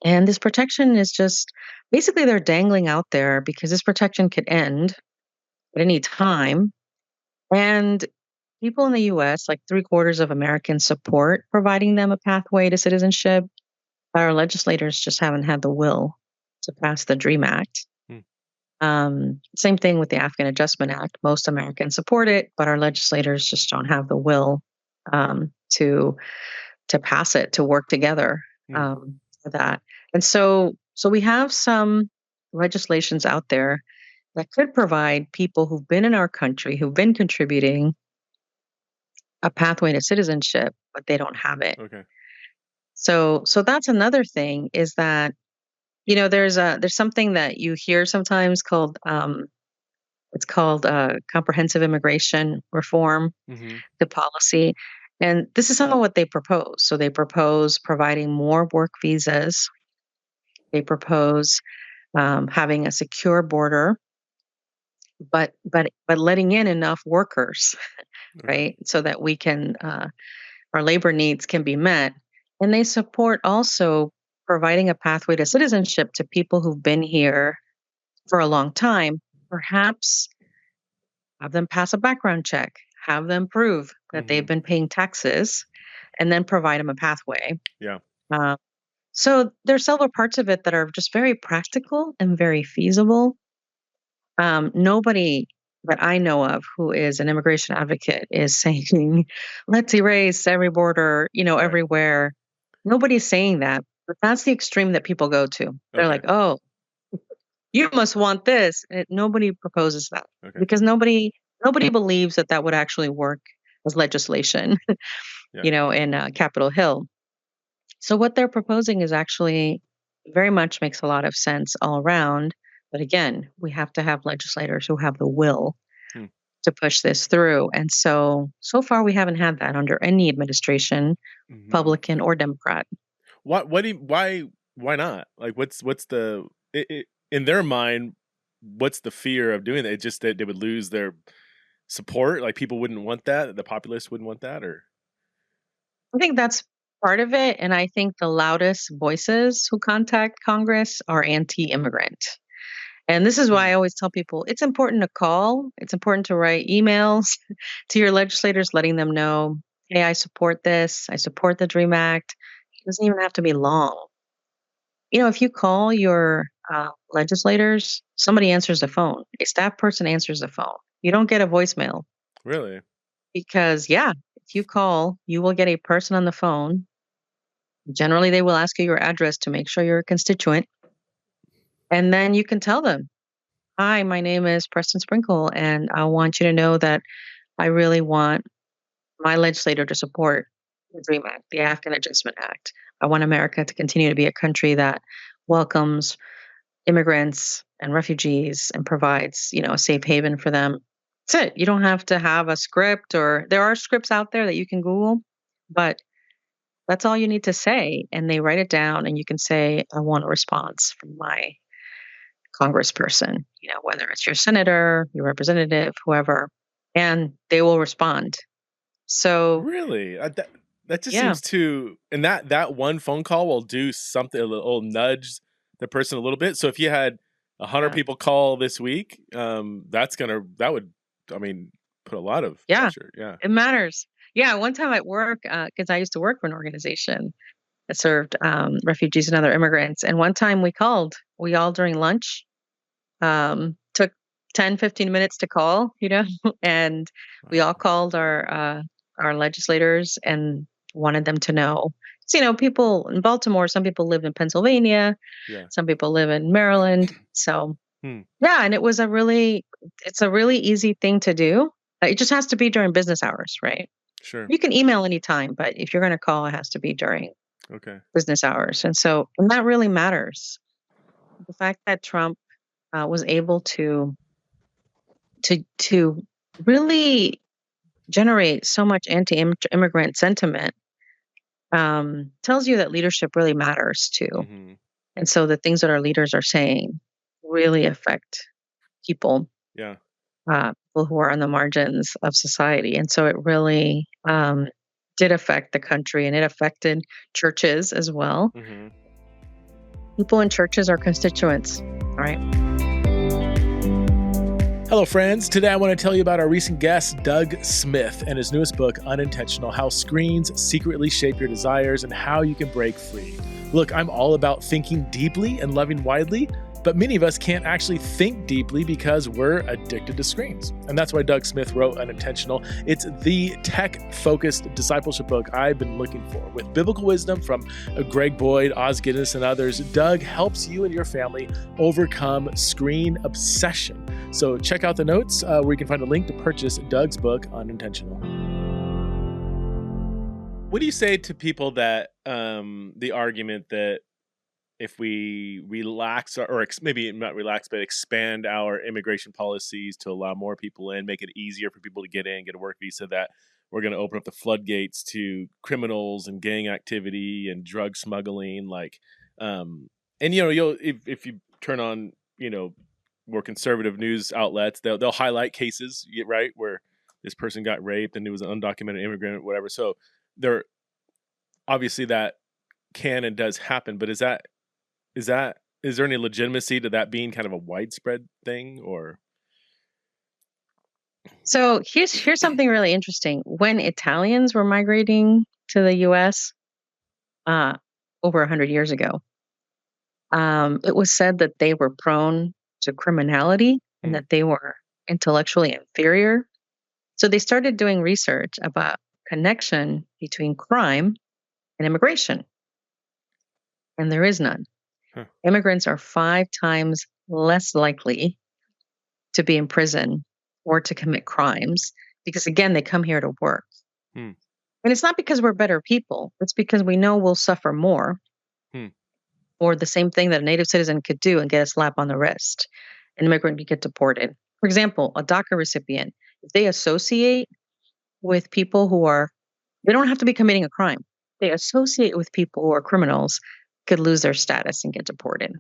And this protection is just basically they're dangling out there because this protection could end at any time. And people in the US, like 3/4 of Americans, support providing them a pathway to citizenship. Our legislators just haven't had the will to pass the DREAM Act. Same thing with the African Adjustment Act. Most Americans support it, but our legislators just don't have the will to pass it, to work together for that. And so we have some legislations out there that could provide people who've been in our country, who've been contributing, a pathway to citizenship, but they don't have it. Okay. So that's another thing is that, there's something that you hear sometimes called it's called comprehensive immigration reform, the policy. And this is some of what they propose. So they propose providing more work visas. They propose having a secure border, but letting in enough workers, right? So that we can our labor needs can be met. And they support also providing a pathway to citizenship to people who've been here for a long time. Perhaps have them pass a background check, have them prove that they've been paying taxes, and then provide them a pathway. Yeah. So there's several parts of it that are just very practical and very feasible. Nobody that I know of who is an immigration advocate is saying, let's erase every border, everywhere. Nobody's saying that, but that's the extreme that people go to. They're like, oh, you must want this. Nobody proposes that because nobody believes that would actually work as legislation, in Capitol Hill. So what they're proposing is actually very much makes a lot of sense all around. But again, we have to have legislators who have the will to push this through. And so far we haven't had that under any administration, Republican or Democrat. Why not? Like what's the in their mind, what's the fear of doing that? It's just that they would lose their support? Like people wouldn't want that? The populace wouldn't want that? Or I think that's part of it. And I think the loudest voices who contact Congress are anti-immigrant. And this is why I always tell people it's important to call. It's important to write emails to your legislators, letting them know, hey, I support this. I support the DREAM Act. It doesn't even have to be long. If you call your legislators, somebody answers the phone. A staff person answers the phone. You don't get a voicemail. Really? Because, if you call, you will get a person on the phone. Generally, they will ask you your address to make sure you're a constituent. And then you can tell them, hi, my name is Preston Sprinkle, and I want you to know that I really want my legislator to support the DREAM Act, the African Adjustment Act. I want America to continue to be a country that welcomes immigrants and refugees and provides, a safe haven for them. That's it. You don't have to have a script, or there are scripts out there that you can Google, but that's all you need to say. And they write it down, and you can say, I want a response from my congressperson, whether it's your senator, your representative, whoever, and they will respond. So really, that just seems too. And that one phone call will do something. A little nudge the person a little bit. So if you had 100 people call this week, that would put a lot of pressure. Yeah, it matters. Yeah, one time at work, because I used to work for an organization that served refugees and other immigrants. And one time we all during lunch, took 10, 15 minutes to call, and we all called our legislators and wanted them to know. So, people in Baltimore, some people live in Pennsylvania, some people live in Maryland. So, and it's a really easy thing to do. It just has to be during business hours, right? Sure. You can email anytime, but if you're going to call, it has to be during business hours. And that really matters. The fact that Trump was able to really generate so much anti-immigrant sentiment tells you that leadership really matters too. And so the things that our leaders are saying really affect people, Yeah. people who are on the margins of society. And so it really did affect the country, and it affected churches as well. Mm-hmm. People in churches are constituents, right? Hello, friends. Today I want to tell you about our recent guest, Doug Smith, and his newest book, Unintentional: How Screens Secretly Shape Your Desires and How You Can Break Free. Look, I'm all about thinking deeply and loving widely, but many of us can't actually think deeply because we're addicted to screens. And that's why Doug Smith wrote Unintentional. It's the tech-focused discipleship book I've been looking for. With biblical wisdom from Greg Boyd, Oz Guinness, and others, Doug helps you and your family overcome screen obsession. So check out the notes where you can find a link to purchase Doug's book, Unintentional. What do you say to people that the argument that if we relax or maybe not relax, but expand our immigration policies to allow more people in, make it easier for people to get in, get a work visa, that we're going to open up the floodgates to criminals and gang activity and drug smuggling, and you'll if you turn on more conservative news outlets, they'll highlight cases, right, where this person got raped and it was an undocumented immigrant, whatever. So there obviously that can and does happen, but is there any legitimacy to that being kind of a widespread thing? Or So here's something really interesting. When Italians were migrating to the U.S. Over 100 years ago, it was said that they were prone to criminality and that they were intellectually inferior. So they started doing research about connection between crime and immigration, and there is none. Immigrants are 5 times less likely to be in prison or to commit crimes because, again, they come here to work. And it's not because we're better people. It's because we know we'll suffer more or the same thing that a native citizen could do and get a slap on the wrist. An immigrant could get deported. For example, a DACA recipient, if they associate with people they don't have to be committing a crime. They associate with people who are criminals, could lose their status and get deported.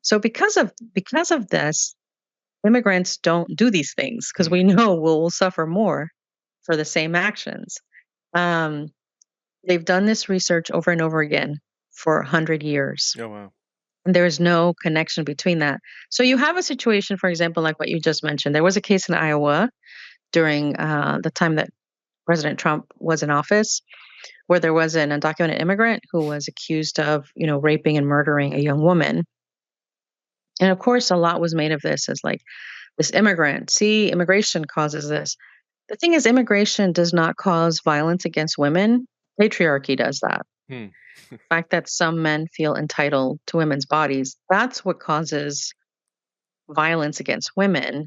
So because of this, immigrants don't do these things because we know we'll suffer more for the same actions. They've done this research over and over again for 100 years. Oh, wow. And there is no connection between that. So you have a situation, for example, like what you just mentioned. There was a case in Iowa during the time that President Trump was in office, where there was an undocumented immigrant who was accused of, raping and murdering a young woman. And of course, a lot was made of this as like this immigrant. See, immigration causes this. The thing is, immigration does not cause violence against women. Patriarchy does that. The fact that some men feel entitled to women's bodies, that's what causes violence against women.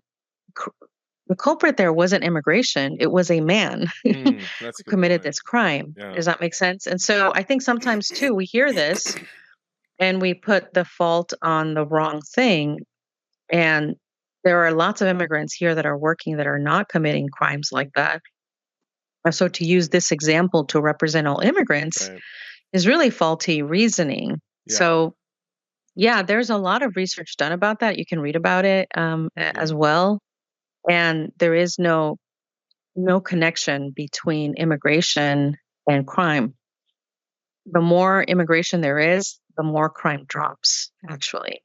The culprit there wasn't immigration. It was a man who committed this crime. Yeah. Does that make sense? And so I think sometimes, too, we hear this and we put the fault on the wrong thing. And there are lots of immigrants here that are working that are not committing crimes like that. So to use this example to represent all immigrants is really faulty reasoning. Yeah. So, yeah, there's a lot of research done about that. You can read about it as well. And there is no connection between immigration and crime. The more immigration there is, the more crime drops, actually.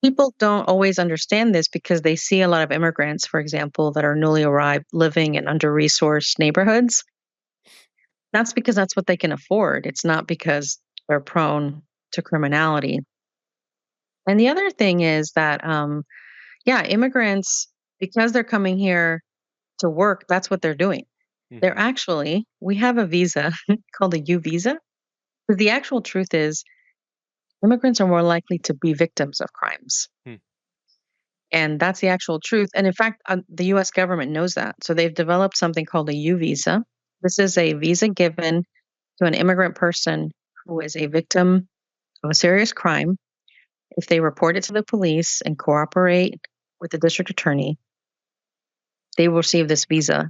People don't always understand this because they see a lot of immigrants, for example, that are newly arrived living in under-resourced neighborhoods. That's because that's what they can afford. It's not because they're prone to criminality. And the other thing is that, immigrants, because they're coming here to work, that's what they're doing. They're actually, we have a visa called a U visa. But the actual truth is immigrants are more likely to be victims of crimes. And that's the actual truth. And in fact, the U.S. government knows that. So they've developed something called a U visa. This is a visa given to an immigrant person who is a victim of a serious crime. If they report it to the police and cooperate with the district attorney, they will receive this visa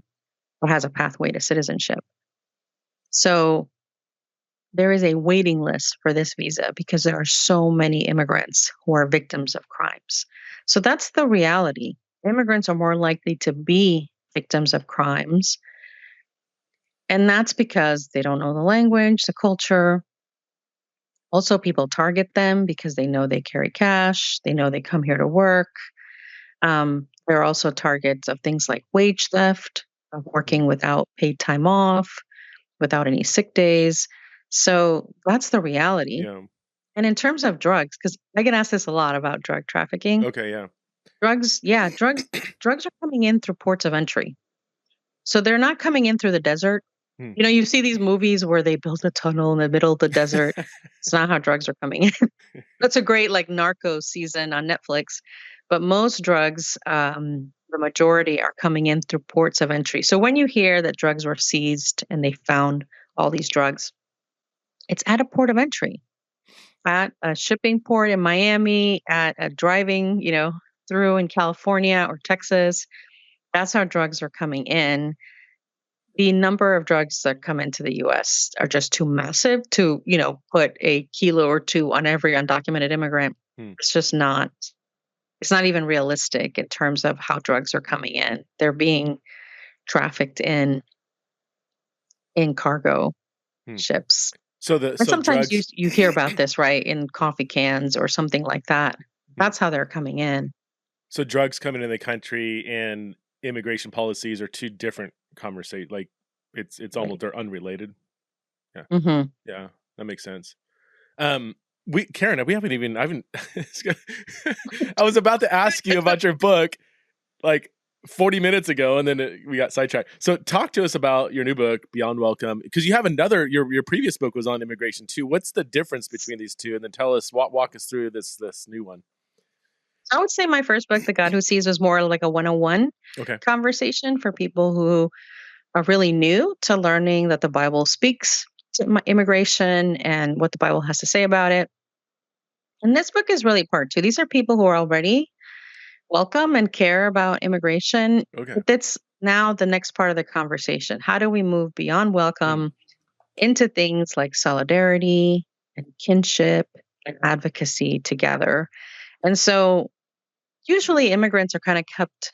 that has a pathway to citizenship. So there is a waiting list for this visa because there are so many immigrants who are victims of crimes. So that's the reality. Immigrants are more likely to be victims of crimes. And that's because they don't know the language, the culture. Also, people target them because they know they carry cash, they know they come here to work. There are also targets of things like wage theft, of working without paid time off, without any sick days. So that's the reality. Yeah. And in terms of drugs, because I get asked this a lot about drug trafficking. Okay. Yeah. Drugs are coming in through ports of entry. So they're not coming in through the desert. Hmm. You know, you see these movies where they build a tunnel in the middle of the desert. It's not how drugs are coming in. That's a great like narco season on Netflix. But most drugs, the majority are coming in through ports of entry. So when you hear that drugs were seized and they found all these drugs, it's at a port of entry, at a shipping port in Miami, at a driving, through in California or Texas. That's how drugs are coming in. The number of drugs that come into the US are just too massive to, put a kilo or two on every undocumented immigrant. It's just not, it's not even realistic in terms of how drugs are coming in. They're being trafficked in cargo ships. And sometimes drugs, you hear about this, right, in coffee cans or something like that. That's how they're coming in. So drugs coming in the country and immigration policies are two different conversations. Like it's almost, they're unrelated. Yeah. Mm-hmm. Yeah, that makes sense. Karen, I haven't I was about to ask you about your book like 40 minutes ago, and then we got sidetracked. So talk to us about your new book, Beyond Welcome, because you have another, your previous book was on immigration too. What's the difference between these two? And then tell us, walk us through this new one. I would say my first book, The God Who Sees, was more like a 101 conversation for people who are really new to learning that the Bible speaks to immigration and what the Bible has to say about it. And this book is really part two. These are people who are already welcome and care about immigration. But that's now the next part of the conversation. How do we move beyond welcome into things like solidarity and kinship and advocacy together? And so usually immigrants are kind of kept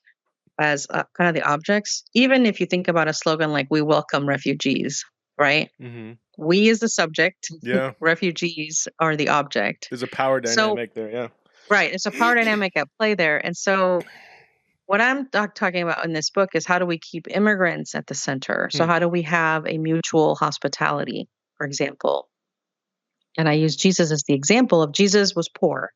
as kind of the objects, even if you think about a slogan like "We welcome refugees," right? Mm-hmm. We is the subject. Yeah. Refugees are the object. There's a power dynamic there. Yeah. Right. It's a power dynamic at play there. And so what I'm talking about in this book is how do we keep immigrants at the center? So how do we have a mutual hospitality, for example? And I use Jesus as the example of Jesus was poor.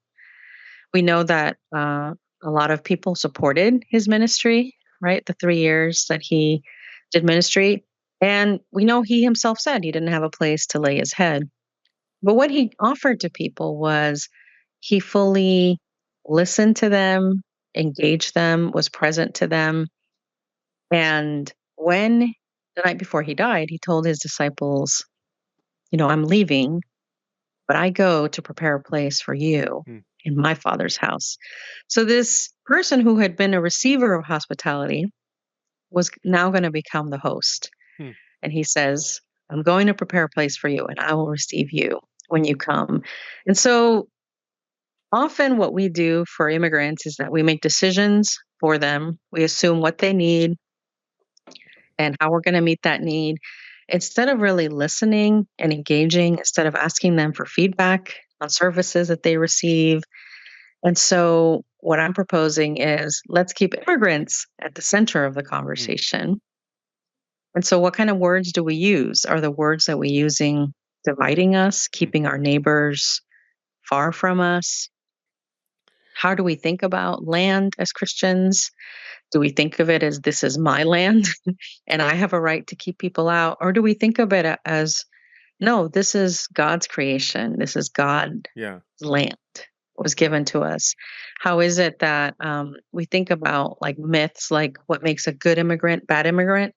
We know that a lot of people supported his ministry, right? The 3 years that he did ministry. And we know he himself said he didn't have a place to lay his head. But what he offered to people was he fully listened to them, engaged them, was present to them. And when the night before he died, he told his disciples, I'm leaving, but I go to prepare a place for you in my Father's house. So this person who had been a receiver of hospitality was now going to become the host. And he says, I'm going to prepare a place for you and I will receive you when you come. And so often what we do for immigrants is that we make decisions for them. We assume what they need and how we're going to meet that need. Instead of really listening and engaging, instead of asking them for feedback on services that they receive. And so what I'm proposing is let's keep immigrants at the center of the conversation. And so what kind of words do we use? Are the words that we're using dividing us, keeping our neighbors far from us? How do we think about land as Christians? Do we think of it as this is my land and I have a right to keep people out? Or do we think of it as, no, this is God's creation. This is God's land was given to us. How is it that we think about like myths, like what makes a good immigrant, bad immigrant?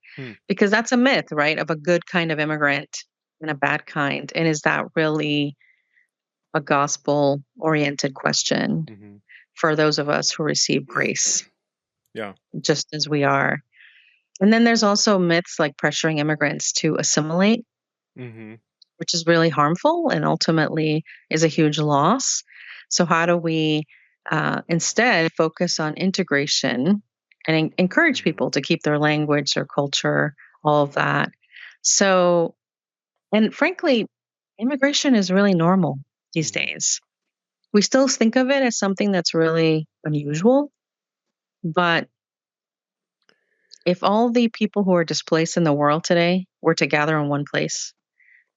Because that's a myth, right? Of a good kind of immigrant and a bad kind. And is that really a gospel-oriented question for those of us who receive grace? Yeah. Just as we are. And then there's also myths like pressuring immigrants to assimilate. which is really harmful and ultimately is a huge loss. So how do we instead focus on integration and encourage people to keep their language, their culture, all of that? So, and frankly, immigration is really normal these days. We still think of it as something that's really unusual, but if all the people who are displaced in the world today were to gather in one place,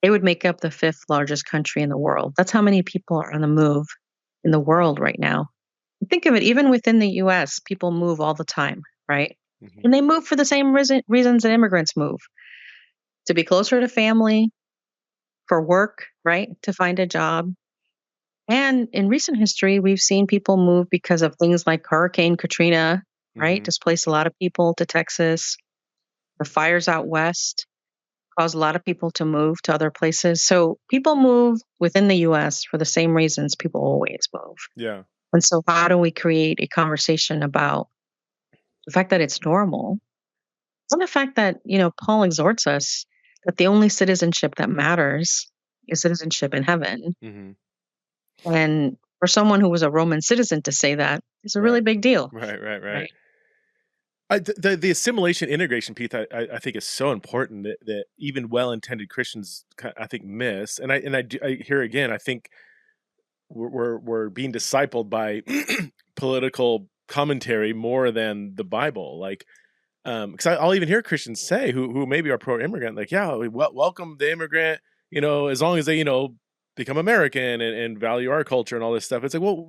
it would make up the fifth largest country in the world. That's how many people are on the move in the world right now. Think of it, even within the US, people move all the time, right? And they move for the same reasons that immigrants move: to be closer to family, for work, right? To find a job. And in recent history, we've seen people move because of things like Hurricane Katrina, right? Displaced a lot of people to Texas. The fires out west caused a lot of people to move to other places. So people move within the US for the same reasons people always move. Yeah. And so how do we create a conversation about the fact that it's normal and the fact that, Paul exhorts us that the only citizenship that matters is citizenship in heaven. And for someone who was a Roman citizen to say that is a really big deal. Right. The assimilation integration piece I think is so important that even well-intended Christians I think miss, and I hear again, I think we're being discipled by political commentary more than the Bible, like because I'll even hear Christians say who maybe are pro-immigrant, like, yeah, we welcome the immigrant, as long as they become American and value our culture and all this stuff. It's like, well,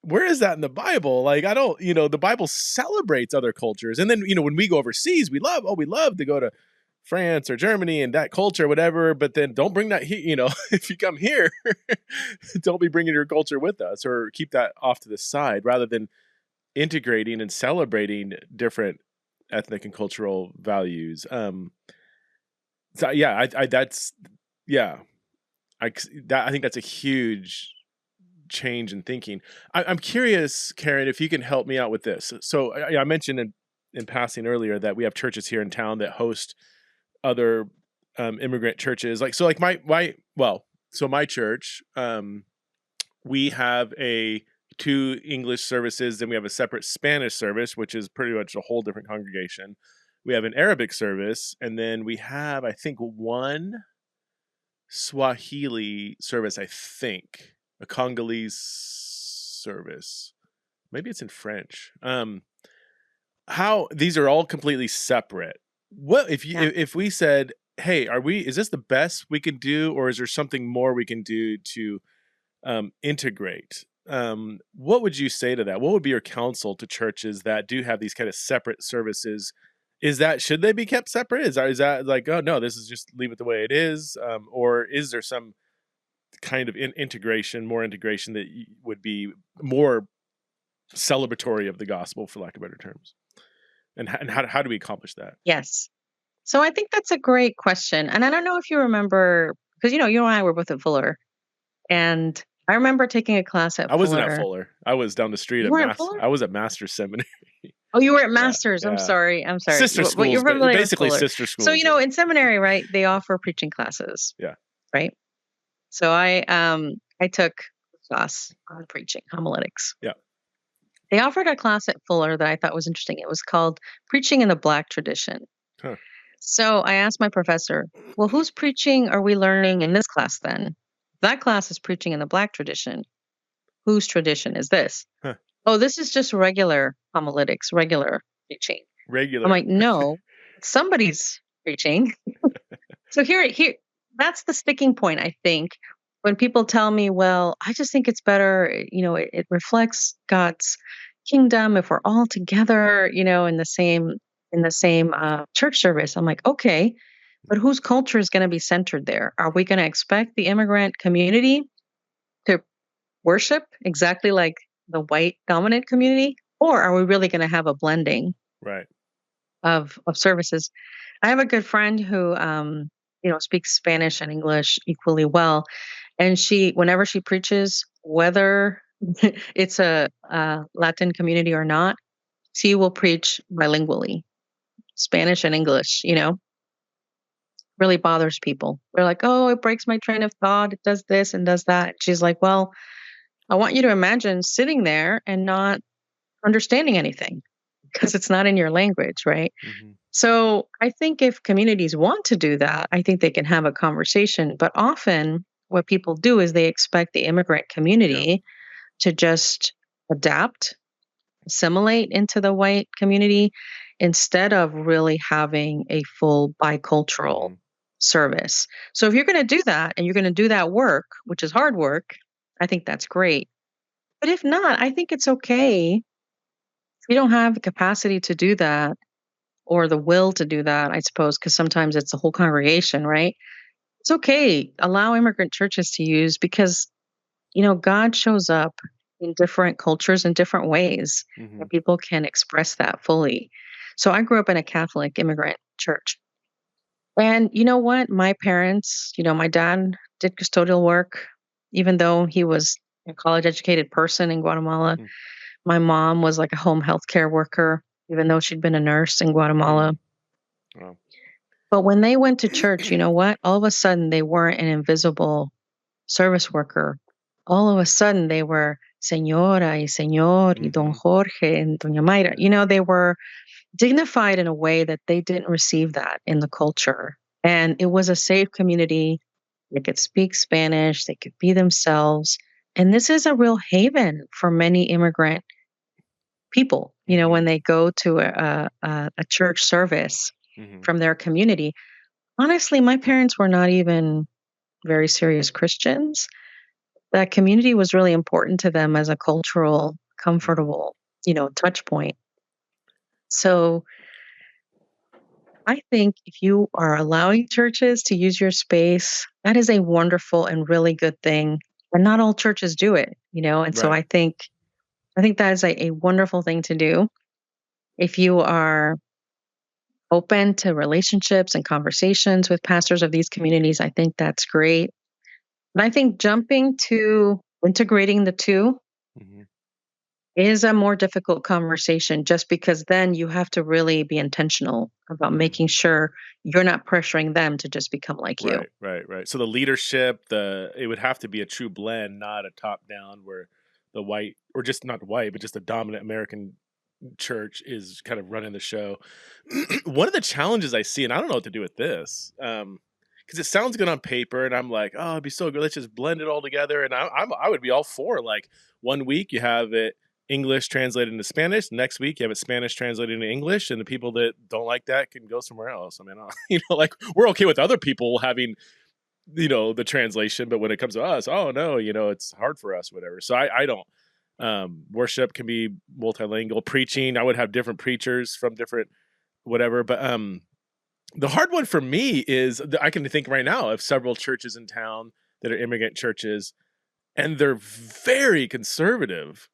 where is that in the Bible? Like, I don't, the Bible celebrates other cultures. And then, when we go overseas, we love to go to France or Germany and that culture, whatever, but then don't bring that here, if you come here, don't be bringing your culture with us, or keep that off to the side, rather than integrating and celebrating different ethnic and cultural values. So yeah, I think that's a huge change in thinking. I'm curious, Karen, if you can help me out with this. So I mentioned in passing earlier that we have churches here in town that host other immigrant churches. Like my church, we have two English services, and we have a separate Spanish service, which is pretty much a whole different congregation. We have an Arabic service, and then we have, I think, one Swahili service, a Congolese service. Maybe it's in French. How these are all completely separate. What if we said, hey, is this the best we can do, or is there something more we can do to integrate? What would you say to that? What would be your counsel to churches that do have these kind of separate services? Should they be kept separate? Is that like, oh no, this is just leave it the way it is? Or is there some kind of more integration that would be more celebratory of the gospel, for lack of better terms? And how do we accomplish that? Yes. So I think that's a great question. And I don't know if you remember, because, you and I were both at Fuller. And I remember taking a class at Fuller. I wasn't at Fuller. I was down the street I was at Master's Seminary. Oh, you were at Master's. Yeah. I'm sorry. Sister schools, you're basically sister schools. So, in seminary, right, they offer preaching classes. Yeah. Right. So I took a class on preaching, homiletics. Yeah. They offered a class at Fuller that I thought was interesting. It was called Preaching in the Black Tradition. Huh. So I asked my professor, well, whose preaching are we learning in this class then? That class is preaching in the Black tradition. Whose tradition is this? Huh. Oh, this is just regular homiletics, regular preaching. Regular. I'm like, no, somebody's preaching. So here, that's the sticking point, I think. When people tell me, well, I just think it's better, it reflects God's kingdom if we're all together, in the same church service. I'm like, okay, but whose culture is going to be centered there? Are we going to expect the immigrant community to worship exactly like the white dominant community? Or are we really going to have a blending of services? I have a good friend who, speaks Spanish and English equally well. And whenever she preaches, whether it's a Latin community or not, she will preach bilingually, Spanish and English, really bothers people. They're like, oh, it breaks my train of thought. It does this and does that. She's like, well, I want you to imagine sitting there and not understanding anything because it's not in your language, right? Mm-hmm. So I think if communities want to do that, I think they can have a conversation. But often what people do is they expect the immigrant community to just adapt, assimilate into the white community instead of really having a full bicultural Mm-hmm. service. So if you're going to do that and you're going to do that work, which is hard work, I think that's great. But if not, I think it's okay. If you don't have the capacity to do that or the will to do that, I suppose, because sometimes it's the whole congregation, right? It's okay. Allow immigrant churches to use because, God shows up in different cultures in different ways, Mm-hmm. and people can express that fully. So I grew up in a Catholic immigrant church. And you know what? My parents, my dad did custodial work, even though he was a college educated person in Guatemala. Mm. My mom was like a home health care worker, even though she'd been a nurse in Guatemala. Wow. But when they went to church, you know what? All of a sudden, they weren't an invisible service worker. All of a sudden, they were Señora y Señor y Don Mm-hmm. Jorge and Doña Mayra. They were dignified in a way that they didn't receive that in the culture. And it was a safe community. They could speak Spanish, they could be themselves. And this is a real haven for many immigrant people, Mm-hmm. when they go to a church service Mm-hmm. from their community. Honestly, my parents were not even very serious Christians. That community was really important to them as a cultural, comfortable, touch point. So I think if you are allowing churches to use your space, that is a wonderful and really good thing. And not all churches do it, And so Right. I think that is a wonderful thing to do. If you are open to relationships and conversations with pastors of these communities, I think that's great. But I think jumping to integrating the two Mm-hmm. is a more difficult conversation just because then you have to really be intentional about making sure you're not pressuring them to just become like you. Right. So the leadership, it would have to be a true blend, not a top down where the white, or just not white, but just the dominant American church is kind of running the show. One of the challenges I see, and I don't know what to do with this, because it sounds good on paper, and I'm like, oh, it'd be so good. Let's just blend it all together, and I would be all for, like, 1 week you have it English translated into Spanish. Next week you have it Spanish translated into English, and the people that don't like that can go somewhere else. I mean, like, we're okay with other people having, the translation, but when it comes to us, oh no, it's hard for us, whatever. So I don't. Worship can be multilingual. Preaching, I would have different preachers from different whatever. But the hard one for me is I can think right now of several churches in town that are immigrant churches, and they're very conservative.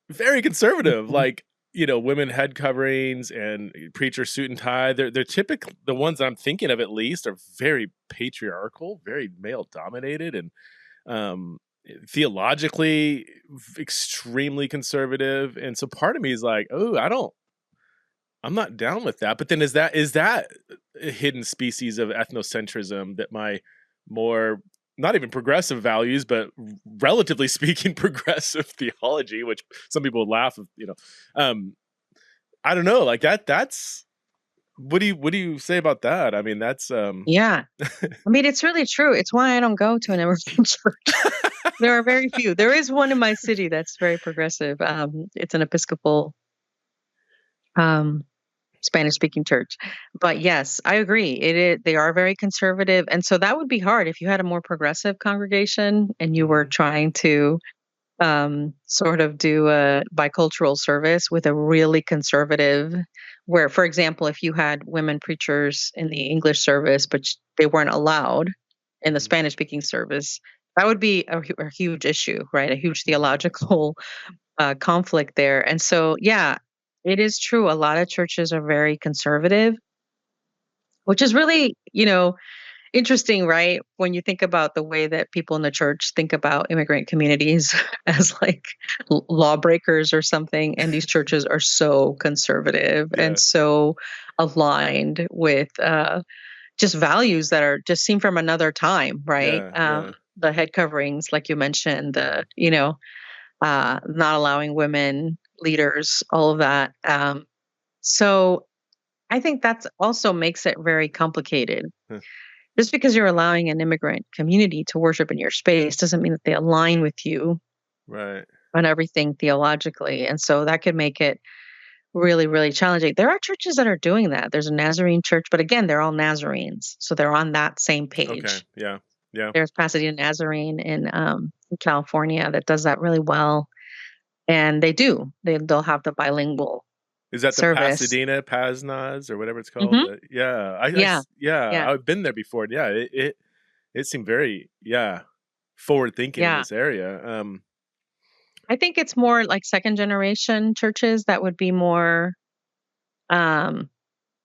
Very conservative. Mhm. Like, women head coverings and preacher suit and tie. They're typically, the ones I'm thinking of at least, are very patriarchal, very male dominated, and theologically extremely conservative. And so part of me is like, oh, I'm not down with that. But then is that a hidden species of ethnocentrism that my more, not even progressive values, but relatively speaking, progressive theology, which some people would laugh at, I don't know, like that's, what do you say about that? I mean, that's Yeah. I mean, it's really true. It's why I don't go to an immigrant church. There are very few. There is one in my city that's very progressive. It's an Episcopal Spanish speaking church. But yes, I agree. They are very conservative. And so that would be hard if you had a more progressive congregation and you were trying to sort of do a bicultural service with a really conservative, where, for example, if you had women preachers in the English service, but they weren't allowed in the Spanish speaking service, that would be a huge issue, right? A huge theological conflict there. And so, yeah, it is true. A lot of churches are very conservative, which is really, interesting, right? When you think about the way that people in the church think about immigrant communities as like lawbreakers or something. And these churches are so conservative Yeah. and so aligned with, just values that are just seem from another time, right? The head coverings, like you mentioned, the not allowing women leaders, all of that. So I think that's also makes it very complicated. Just because you're allowing an immigrant community to worship in your space doesn't mean that they align with you on everything theologically. And so that could make it really, really challenging. There are churches that are doing that. There's a Nazarene church, but again, they're all Nazarenes. So they're on that same page. Okay. Yeah. Yeah. There's Pasadena Nazarene in California that does that really well. And they'll have the bilingual. Is that the service. Pasadena Pasnaz or whatever it's called? I've been there before. Yeah, it seemed very forward thinking in this area. I think it's more like second generation churches that would be more in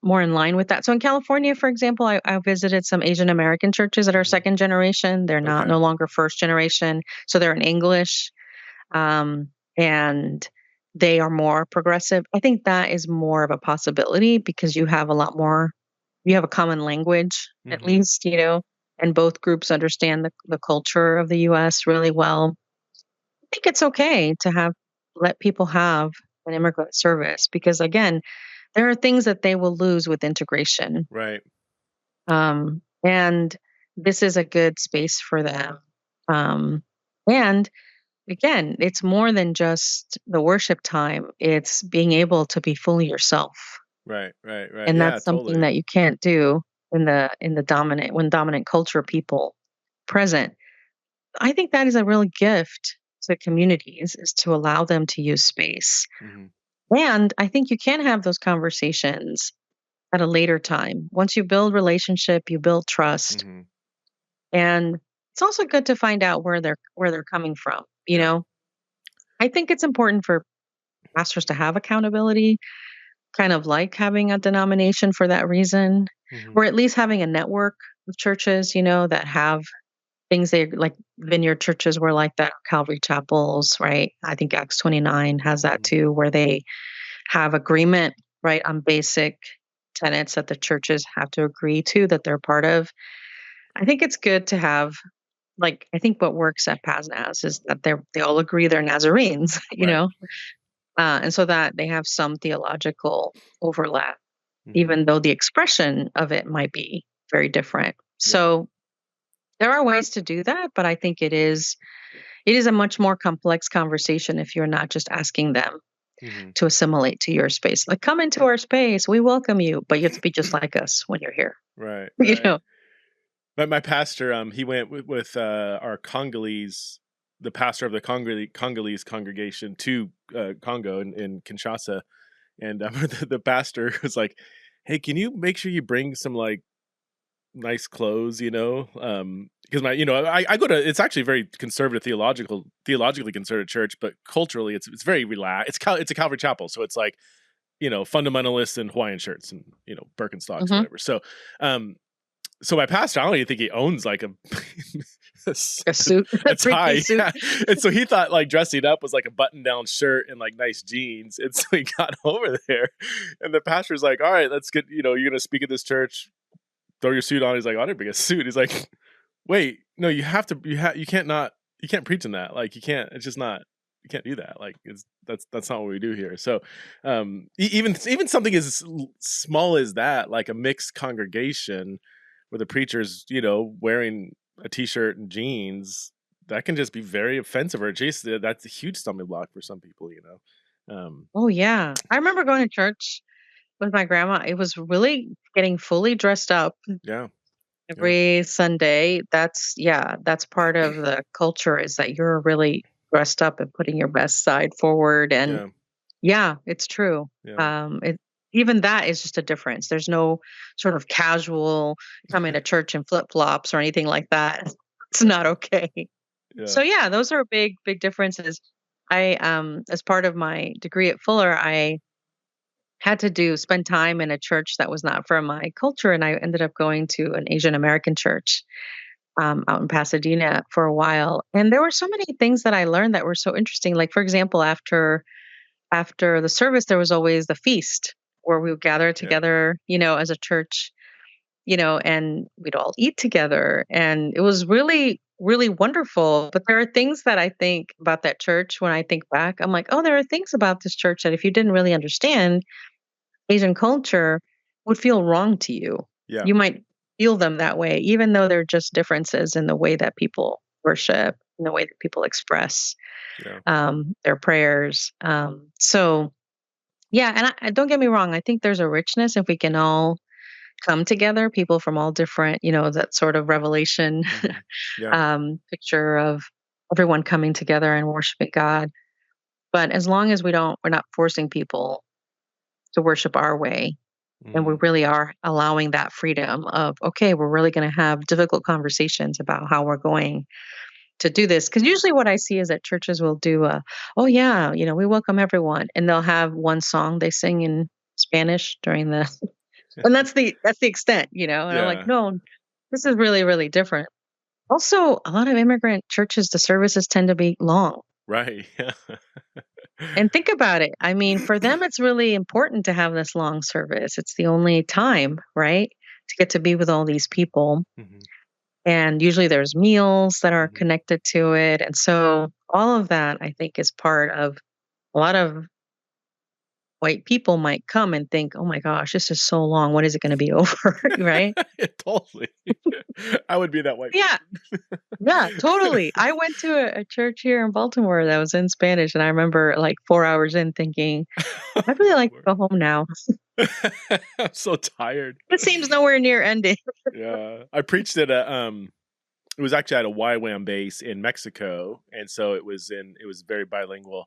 line with that. So in California, for example, I visited some Asian American churches that are second generation. They're no longer first generation, so they're in English, and they are more progressive. I think that is more of a possibility because you have a common language, at least, and both groups understand the culture of the U.S. really well. I think it's okay to let people have an immigrant service because, again, there are things that they will lose with integration. Right. And this is a good space for them. And again, it's more than just the worship time. It's being able to be fully yourself. Right. And that's something that you can't do when dominant culture people present. I think that is a real gift to communities, is to allow them to use space. And I think you can have those conversations at a later time. Once you build relationship, you build trust. And it's also good to find out where they're coming from. I think it's important for pastors to have accountability, kind of like having a denomination for that reason, or at least having a network of churches, that have things like vineyard churches were like that, Calvary chapels, right? I think Acts 29 has that too, where they have agreement, right, on basic tenets that the churches have to agree to, that they're part of. I think it's good to have, I think what works at PASNAZ is that they all agree they're Nazarenes, and so that they have some theological overlap, even though the expression of it might be very different. So there are ways to do that, but I think it is a much more complex conversation if you're not just asking them to assimilate to your space. Like, come into our space, we welcome you, but you have to be just like us when you're here. Right. But my pastor, he went with our Congolese, the pastor of the Congolese congregation to Congo in Kinshasa, and the pastor was like, "Hey, can you make sure you bring some nice clothes, because I go to, it's actually a very conservative theologically conservative church, but culturally it's very relaxed. It's a Calvary chapel, so it's fundamentalists in Hawaiian shirts and Birkenstocks, whatever. So my pastor, I don't even think he owns a suit, a tie, suit. Yeah. And so he thought dressing up was a button-down shirt and nice jeans. And so he got over there, and the pastor's like, "All right, let's get you're gonna speak at this church. Throw your suit on." He's like, "I didn't bring a suit." He's like, "Wait, no, you have to. You can't preach in that. You can't. It's just not. You can't do that. That's not what we do here." So, even something as small as that, like a mixed congregation where the preacher's wearing a t-shirt and jeans, that can just be very offensive, or just that's a huge stumbling block for some people. Oh yeah, I remember going to church with my grandma. It was really getting fully dressed up. Yeah. Every Sunday. That's part of the culture, is that you're really dressed up and putting your best side forward. And it's true. Yeah. Even that is just a difference. There's no sort of casual coming to church in flip-flops or anything like that. It's not okay. Yeah. So those are big differences. I as part of my degree at Fuller, I had to spend time in a church that was not from my culture, and I ended up going to an Asian American church out in Pasadena for a while. And there were so many things that I learned that were so interesting. Like, for example, after the service, there was always the feast where we would gather together, as a church. and we'd all eat together. And it was really, really wonderful. But there are things that I think about that church when I think back. I'm like, oh, there are things about this church that if you didn't really understand Asian culture would feel wrong to you. Yeah. You might feel them that way, even though they're just differences in the way that people worship, in the way that people express their prayers. So, yeah, and I don't get me wrong. I think there's a richness if we can all come together, people from all different, that sort of revelation picture of everyone coming together and worshiping God. But as long as we're not forcing people to worship our way, and we really are allowing that freedom of, okay, we're really going to have difficult conversations about how we're going to do this. Because usually what I see is that churches will do we welcome everyone, and they'll have one song they sing in Spanish during the, and that's the extent, and I'm like, no, this is really, really different. Also, a lot of immigrant churches, the services tend to be long. Right. Yeah. And think about it. I mean, for them, it's really important to have this long service. It's the only time, right, to get to be with all these people. Mm-hmm. And usually there's meals that are connected to it. And so all of that, I think, is part of a lot of white people might come and think, oh my gosh, this is so long. When is it going to be over? Right? Totally. I would be that white. Yeah. Yeah, totally. I went to a church here in Baltimore that was in Spanish. And I remember like 4 hours in thinking, I'd really like to go home now. I'm so tired. It seems nowhere near ending. Yeah. I preached at it was actually at a YWAM base in Mexico. And so it was very bilingual.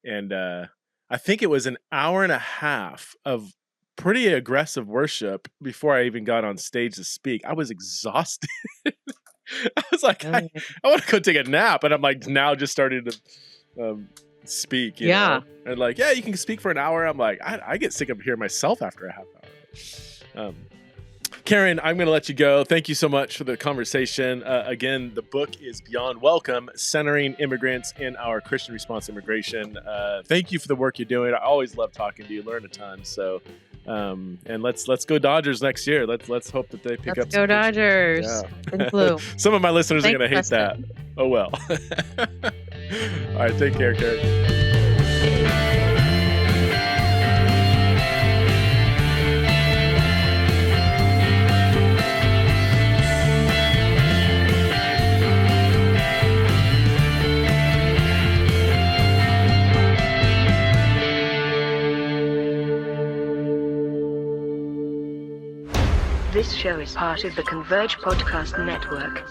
And I think it was an hour and a half of pretty aggressive worship before I even got on stage to speak. I was exhausted. I was like, I want to go take a nap. And I'm like now just starting to speak, you know? And like, yeah, you can speak for an hour. I'm like, I get sick of hearing myself after a half hour. Karen, I'm going to let you go. Thank you so much for the conversation. Again, the book is Beyond Welcome, Centering Immigrants in Our Christian Response to Immigration. Thank you for the work you're doing. I always love talking to you, learn a ton. So, and let's go Dodgers next year. Let's hope that they pick up. Let's go Dodgers. Yeah. Blue. Some of my listeners are going to hate that. Oh, well. All right. Take care, Karen. This show is part of the Converge Podcast Network.